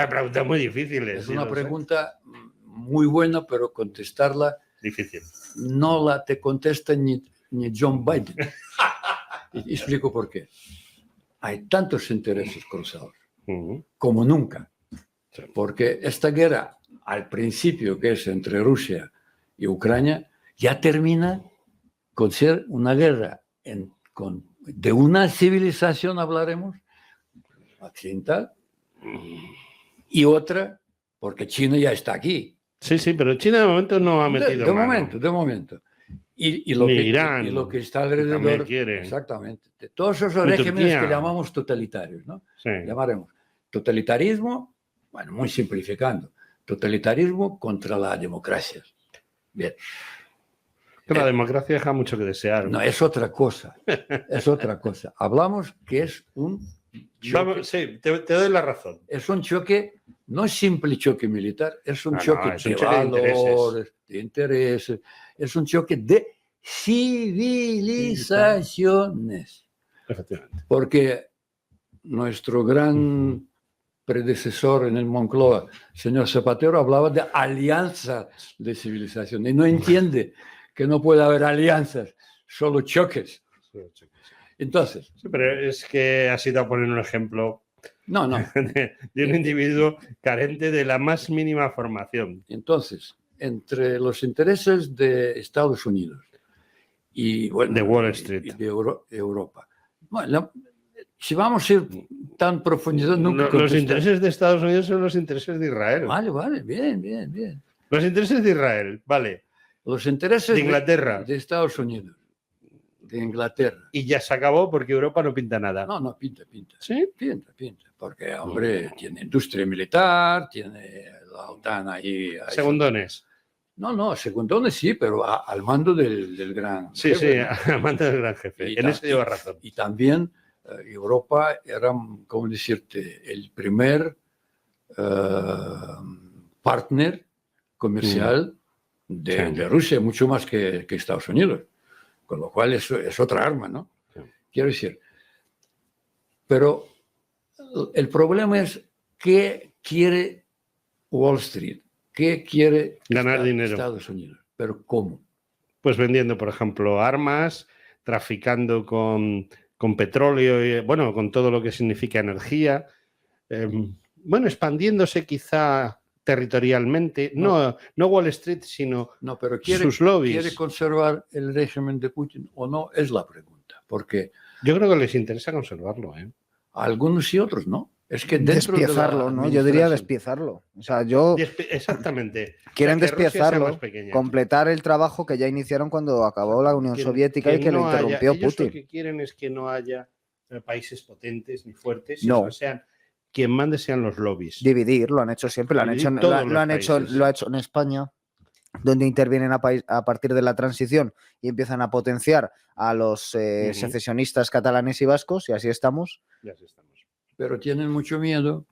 [SPEAKER 1] Preguntas muy difíciles.
[SPEAKER 3] es
[SPEAKER 1] sí,
[SPEAKER 3] una
[SPEAKER 1] lo sé.
[SPEAKER 3] pregunta muy buena, pero contestarla
[SPEAKER 1] Difícil.
[SPEAKER 3] no la te contesta ni John Biden. Y explico por qué. Hay tantos intereses cruzados como nunca. Porque esta guerra, al principio, que es entre Rusia y Ucrania, ya termina con ser una guerra de una civilización, hablaremos, occidental, y otra, porque China ya está aquí.
[SPEAKER 1] Sí, sí, pero China de momento no ha metido mano.
[SPEAKER 3] De momento. Y lo
[SPEAKER 1] Ni
[SPEAKER 3] que,
[SPEAKER 1] Irán,
[SPEAKER 3] y lo que está
[SPEAKER 1] también
[SPEAKER 3] alrededor,
[SPEAKER 1] quiere.
[SPEAKER 3] exactamente, de todos esos
[SPEAKER 1] Ni
[SPEAKER 3] regímenes
[SPEAKER 1] Turquía.
[SPEAKER 3] que llamamos totalitarios, ¿no?
[SPEAKER 1] Sí.
[SPEAKER 3] Llamaremos totalitarismo, bueno, muy simplificando, totalitarismo contra la democracia. Bien.
[SPEAKER 1] Pero la democracia deja mucho que desear.
[SPEAKER 3] No, es otra cosa, es otra cosa. Hablamos que es un choque,
[SPEAKER 1] Vamos, sí, te doy la razón.
[SPEAKER 3] es un choque, no es simple choque militar, es un
[SPEAKER 1] No,
[SPEAKER 3] choque
[SPEAKER 1] es un
[SPEAKER 3] de
[SPEAKER 1] choque de
[SPEAKER 3] valores, de intereses, es un choque de civilizaciones.
[SPEAKER 1] Efectivamente.
[SPEAKER 3] Porque nuestro gran predecesor en el Moncloa, señor Zapatero, hablaba de alianza de civilización y no entiende que no puede haber alianzas, solo choques. Entonces,
[SPEAKER 1] Sí, pero es que has ido a poner un ejemplo
[SPEAKER 3] no.
[SPEAKER 1] de un individuo carente de la más mínima formación.
[SPEAKER 3] Entonces, entre los intereses de Estados Unidos y bueno,
[SPEAKER 1] De Wall Street.
[SPEAKER 3] y de Europa, bueno, si vamos a ir tan profundizando, nunca
[SPEAKER 1] Los
[SPEAKER 3] contestar.
[SPEAKER 1] intereses de Estados Unidos son los intereses de Israel.
[SPEAKER 3] Vale, bien.
[SPEAKER 1] Los intereses de Israel, vale.
[SPEAKER 3] Los intereses
[SPEAKER 1] De Inglaterra.
[SPEAKER 3] de Estados Unidos, de Inglaterra.
[SPEAKER 1] Y ya se acabó porque Europa no pinta nada.
[SPEAKER 3] No, pinta.
[SPEAKER 1] ¿Sí?
[SPEAKER 3] Pinta. Porque, hombre, tiene industria militar, tiene la OTAN ahí.
[SPEAKER 1] Segundones.
[SPEAKER 3] No, segundones sí, pero al mando del gran
[SPEAKER 1] Sí,
[SPEAKER 3] jefe, ¿no?
[SPEAKER 1] sí, amante del gran jefe. En eso lleva razón.
[SPEAKER 3] Y también Europa era, ¿cómo decirte?, el primer partner comercial de Rusia, mucho más que Estados Unidos. Con lo cual es otra arma, ¿no?
[SPEAKER 1] Sí.
[SPEAKER 3] Quiero decir. Pero el problema es qué quiere Wall Street, qué quiere
[SPEAKER 1] Ganar dinero.
[SPEAKER 3] Estados Unidos, pero ¿cómo?
[SPEAKER 1] Pues vendiendo, por ejemplo, armas, traficando con petróleo, y, bueno, con todo lo que significa energía. Bueno, expandiéndose quizá territorialmente, no Wall Street, sino
[SPEAKER 3] pero
[SPEAKER 1] sus lobbies.
[SPEAKER 3] ¿Quiere conservar el régimen de Putin o no? Es la pregunta, porque
[SPEAKER 1] yo creo que les interesa conservarlo, ¿eh?
[SPEAKER 3] A algunos y otros no. Es que dentro
[SPEAKER 2] despiezarlo, ¿no? Yo diría despiezarlo. O sea,
[SPEAKER 1] exactamente.
[SPEAKER 2] Quieren
[SPEAKER 1] o sea,
[SPEAKER 2] despiezarlo, completar el trabajo que ya iniciaron cuando acabó la Unión Soviética y que lo interrumpió Putin.
[SPEAKER 1] Lo que quieren es que no haya países potentes ni fuertes,
[SPEAKER 2] no.
[SPEAKER 1] sino sean quien mande sean los lobbies.
[SPEAKER 2] Dividir, lo han hecho siempre, lo ha hecho en España, donde intervienen a partir de la transición y empiezan a potenciar a los secesionistas catalanes y vascos, y así estamos.
[SPEAKER 3] Pero tienen mucho miedo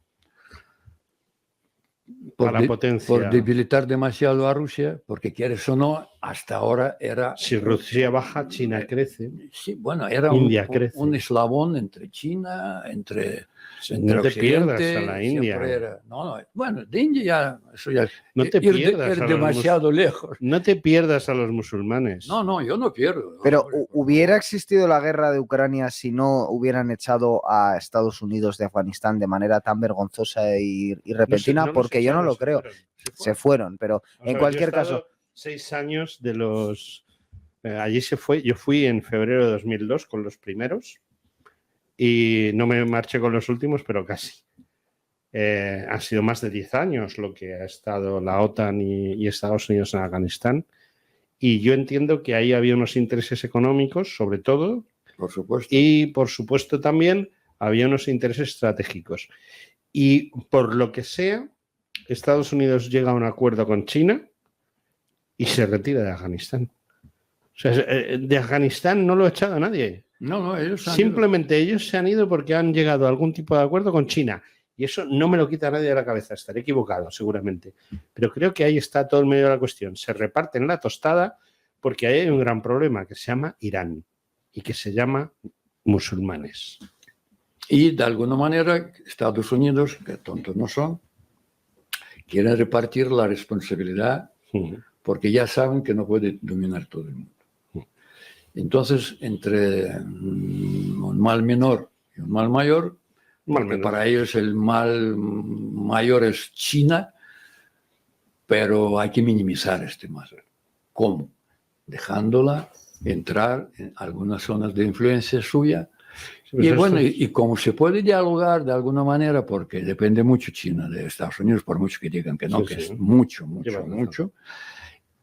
[SPEAKER 1] por
[SPEAKER 3] debilitar demasiado a Rusia, porque quieres o no, hasta ahora era...
[SPEAKER 1] Si Rusia baja, China crece.
[SPEAKER 3] Sí, bueno, era un eslabón entre China, entre
[SPEAKER 1] no te pierdas a la India.
[SPEAKER 3] Bueno, de India ya... Eso ya
[SPEAKER 1] no te pierdas
[SPEAKER 3] a demasiado lejos.
[SPEAKER 1] No te pierdas a los musulmanes.
[SPEAKER 3] No, yo no pierdo.
[SPEAKER 2] Pero ¿hubiera existido la guerra de Ucrania si no hubieran echado a Estados Unidos de Afganistán de manera tan vergonzosa y repentina? Porque yo no lo creo. Se fueron, pero en cualquier caso...
[SPEAKER 1] 6 años de los... allí se fue. Yo fui en febrero de 2002 con los primeros y no me marché con los últimos, pero casi. Han sido más de 10 años lo que ha estado la OTAN y Estados Unidos en Afganistán. Y yo entiendo que ahí había unos intereses económicos, sobre todo.
[SPEAKER 3] Por supuesto.
[SPEAKER 1] Y, por supuesto, también había unos intereses estratégicos. Y, por lo que sea, Estados Unidos llega a un acuerdo con China y se retira de Afganistán. O sea, de Afganistán no lo ha echado a nadie.
[SPEAKER 3] No, ellos han
[SPEAKER 1] Simplemente ellos se han ido porque han llegado a algún tipo de acuerdo con China. Y eso no me lo quita nadie de la cabeza. Estaré equivocado, seguramente. Pero creo que ahí está todo el medio de la cuestión. Se reparten la tostada porque ahí hay un gran problema que se llama Irán y que se llama musulmanes.
[SPEAKER 3] Y de alguna manera Estados Unidos, que tontos no son, quieren repartir la responsabilidad porque ya saben que no puede dominar todo el mundo. Entonces, entre un mal menor y un mal mayor, para ellos el mal mayor es China, pero hay que minimizar este mal. ¿Cómo? Dejándola entrar en algunas zonas de influencia suya. Y bueno, y como se puede dialogar de alguna manera, porque depende mucho China de Estados Unidos, por mucho que digan que no, que es mucho.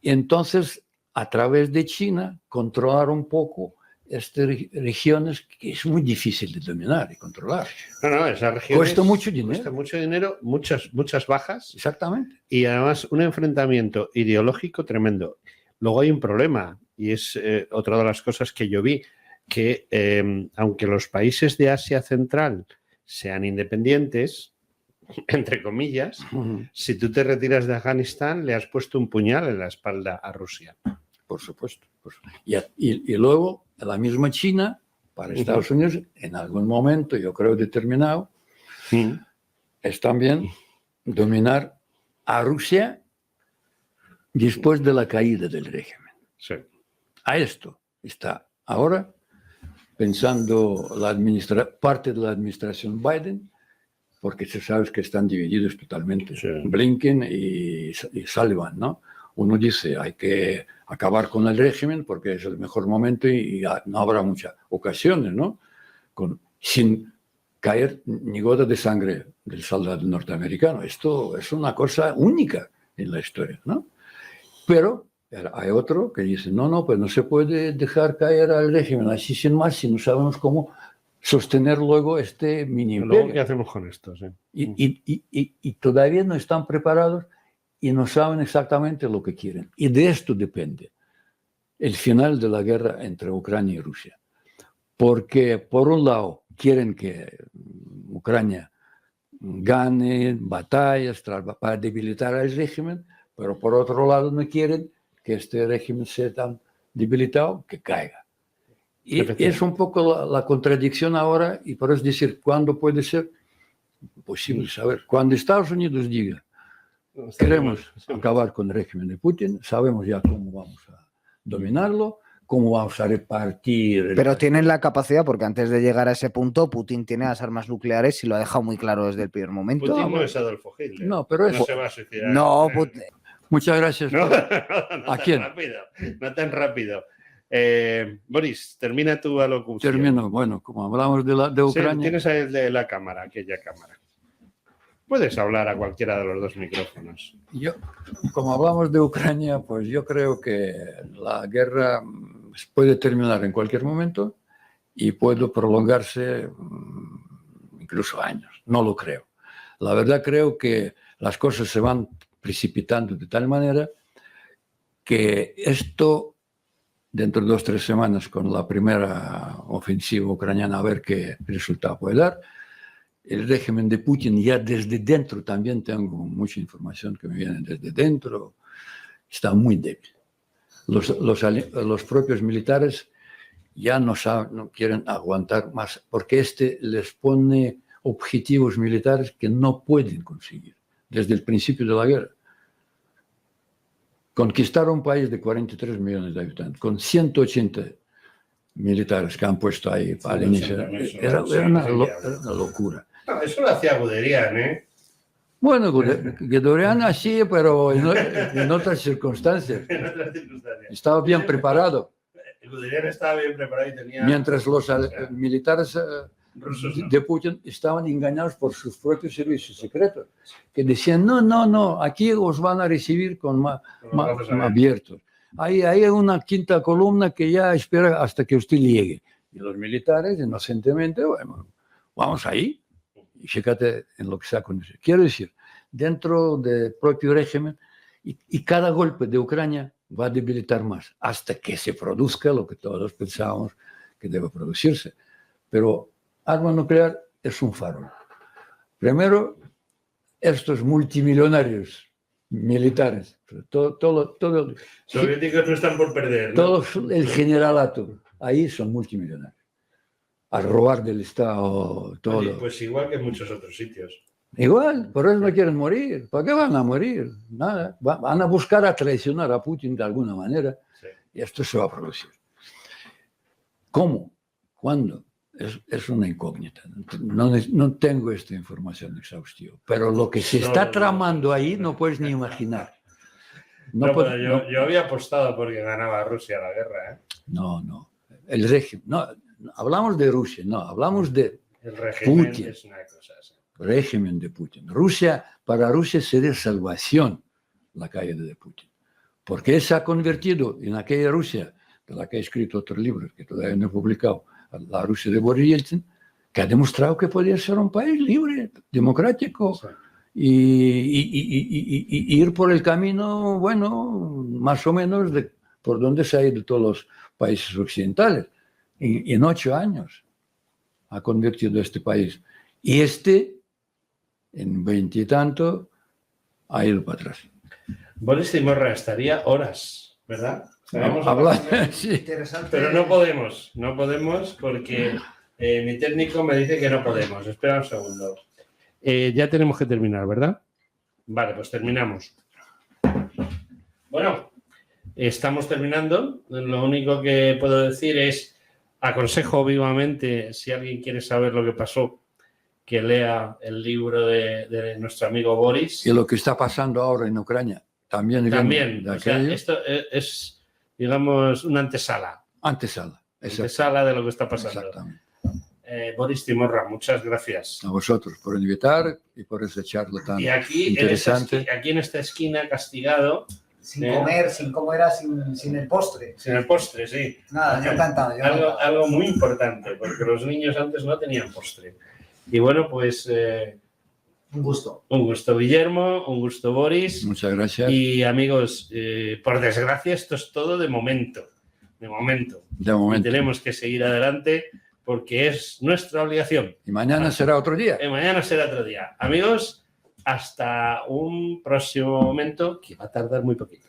[SPEAKER 3] Entonces, a través de China, controlar un poco estas regiones que es muy difícil de dominar y controlar.
[SPEAKER 1] No, esas regiones
[SPEAKER 3] cuesta mucho dinero.
[SPEAKER 1] Cuesta mucho dinero, muchas bajas.
[SPEAKER 3] Exactamente.
[SPEAKER 1] Y además un enfrentamiento ideológico tremendo. Luego hay un problema, y es otra de las cosas que yo vi, que aunque los países de Asia Central sean independientes, entre comillas, si tú te retiras de Afganistán, le has puesto un puñal en la espalda a Rusia.
[SPEAKER 3] Por supuesto. Y luego, la misma China, para Estados Unidos, en algún momento, yo creo determinado, es también dominar a Rusia después de la caída del régimen.
[SPEAKER 1] Sí.
[SPEAKER 3] A esto está ahora pensando parte de la administración Biden, porque se sabe que están divididos totalmente, Blinken y Sullivan, ¿no? Uno dice, hay que acabar con el régimen porque es el mejor momento y no habrá muchas ocasiones, ¿no? Sin caer ni gota de sangre del soldado norteamericano. Esto es una cosa única en la historia, ¿no? Pero hay otro que dice, no, pues no se puede dejar caer al régimen así sin más si no sabemos cómo sostener luego este mini imperio.
[SPEAKER 1] ¿Qué hacemos con esto? Sí.
[SPEAKER 3] Y todavía no están preparados y no saben exactamente lo que quieren. Y de esto depende el final de la guerra entre Ucrania y Rusia. Porque, por un lado, quieren que Ucrania gane batallas para debilitar al régimen, pero por otro lado no quieren que este régimen sea tan debilitado que caiga. Y es un poco la contradicción ahora, y por eso decir, ¿cuándo puede ser? Imposible saber. Cuando Estados Unidos diga, queremos acabar con el régimen de Putin, sabemos ya cómo vamos a dominarlo, cómo vamos a repartir.
[SPEAKER 2] Pero tienen la capacidad, porque antes de llegar a ese punto, Putin tiene las armas nucleares y lo ha dejado muy claro desde el primer momento.
[SPEAKER 1] Putin no es Adolfo Hitler.
[SPEAKER 3] No, pero
[SPEAKER 1] no se va a suicidar.
[SPEAKER 2] No,
[SPEAKER 3] Muchas gracias.
[SPEAKER 1] No,
[SPEAKER 3] ¿A quién?
[SPEAKER 1] No tan rápido. Boris, termina tu alocución.
[SPEAKER 3] Termino. Bueno, como hablamos de Ucrania.
[SPEAKER 1] Sí, tienes ahí el de la cámara, aquella cámara. Puedes hablar a cualquiera de los dos micrófonos.
[SPEAKER 3] Como hablamos de Ucrania, pues yo creo que la guerra puede terminar en cualquier momento y puede prolongarse incluso años. No lo creo. La verdad creo que las cosas se van precipitando de tal manera que esto, dentro de 2 o 3 semanas, con la primera ofensiva ucraniana, a ver qué resultado puede dar. El régimen de Putin ya desde dentro, también tengo mucha información que me viene desde dentro, está muy débil. Los propios militares ya no quieren aguantar más, porque les pone objetivos militares que no pueden conseguir desde el principio de la guerra. Conquistar un país de 43 millones de habitantes, con 180 militares que han puesto ahí al inicio, era una locura.
[SPEAKER 1] No, eso lo hacía Guderian, ¿eh?
[SPEAKER 3] Bueno, Guderian sí, pero en otras circunstancias. Estaba bien preparado.
[SPEAKER 1] Guderian estaba bien preparado y tenía...
[SPEAKER 3] Mientras los militares rusos de Putin estaban engañados por sus propios servicios secretos, que decían, no, aquí os van a recibir con más abiertos. Ahí hay una quinta columna que ya espera hasta que usted llegue. Y los militares, inocentemente, bueno, vamos ahí. Y fíjate en lo que se ha conocido. Quiero decir, dentro del propio régimen, y cada golpe de Ucrania va a debilitar más hasta que se produzca lo que todos pensamos que debe producirse. Pero arma nuclear es un farol. Primero, estos multimillonarios militares, todo
[SPEAKER 1] Soviéticos no están por perder, ¿no?
[SPEAKER 3] todo el generalato, ahí son multimillonarios. A robar del Estado todo.
[SPEAKER 1] Oye, pues igual que en muchos otros sitios.
[SPEAKER 3] Igual, por eso no quieren morir. ¿Para qué van a morir? Nada. Van a buscar a traicionar a Putin de alguna manera
[SPEAKER 1] Sí.
[SPEAKER 3] y esto se va a producir. ¿Cómo? ¿Cuándo? Es una incógnita. No tengo esta información exhaustiva. Pero lo que se está tramando ahí no puedes ni imaginar.
[SPEAKER 1] Yo había apostado porque ganaba Rusia la guerra, ¿eh?
[SPEAKER 3] No. El régimen. No, hablamos de Rusia, no, hablamos de
[SPEAKER 1] El régimen
[SPEAKER 3] Putin.
[SPEAKER 1] es una cosa así.
[SPEAKER 3] régimen de Putin. Para Rusia sería salvación la caída de Putin. Porque él se ha convertido en aquella Rusia, de la que he escrito otro libro, que todavía no he publicado, la Rusia de Boris Yeltsin, que ha demostrado que podía ser un país libre, democrático,
[SPEAKER 1] Sí.
[SPEAKER 3] y ir por el camino, bueno, más o menos por donde se ha ido todos los países occidentales. En 8 años ha convertido este país. Y en 20 y tanto, ha ido para atrás.
[SPEAKER 1] Boris Timorra estaría horas, ¿verdad? Estaríamos
[SPEAKER 3] Habla-
[SPEAKER 1] hablando,
[SPEAKER 3] sí.
[SPEAKER 2] Interesante.
[SPEAKER 1] pero no podemos porque mi técnico me dice que no podemos. Espera un segundo. Ya tenemos que terminar, ¿verdad? Vale, pues terminamos. Bueno, estamos terminando. Lo único que puedo decir es, aconsejo vivamente, si alguien quiere saber lo que pasó, que lea el libro de nuestro amigo Boris.
[SPEAKER 3] Y lo que está pasando ahora en Ucrania también.
[SPEAKER 1] También,
[SPEAKER 3] De
[SPEAKER 1] o sea,
[SPEAKER 3] aquello,
[SPEAKER 1] esto es, digamos, una antesala.
[SPEAKER 3] antesala.
[SPEAKER 1] Antesala de lo que está pasando.
[SPEAKER 3] Exactamente.
[SPEAKER 1] Boris Timorra, muchas gracias.
[SPEAKER 3] A vosotros por invitar y por esa charla tan
[SPEAKER 1] Y aquí
[SPEAKER 3] interesante.
[SPEAKER 1] en esta esquina, castigado,
[SPEAKER 2] Sin comer, ¿cómo era? Sin el postre.
[SPEAKER 1] sin el postre, sí.
[SPEAKER 2] Nada, yo encantado.
[SPEAKER 1] Algo muy importante, porque los niños antes no tenían postre. Y bueno, pues
[SPEAKER 2] Un gusto.
[SPEAKER 1] un gusto, Guillermo, un gusto, Boris.
[SPEAKER 3] Muchas gracias.
[SPEAKER 1] Y amigos, por desgracia, esto es todo de momento. De momento.
[SPEAKER 3] De
[SPEAKER 1] Y
[SPEAKER 3] momento.
[SPEAKER 1] tenemos que seguir adelante porque es nuestra obligación.
[SPEAKER 3] Y mañana será otro día.
[SPEAKER 1] Mañana será otro día. Amigos, hasta un próximo momento que va a tardar muy poquito.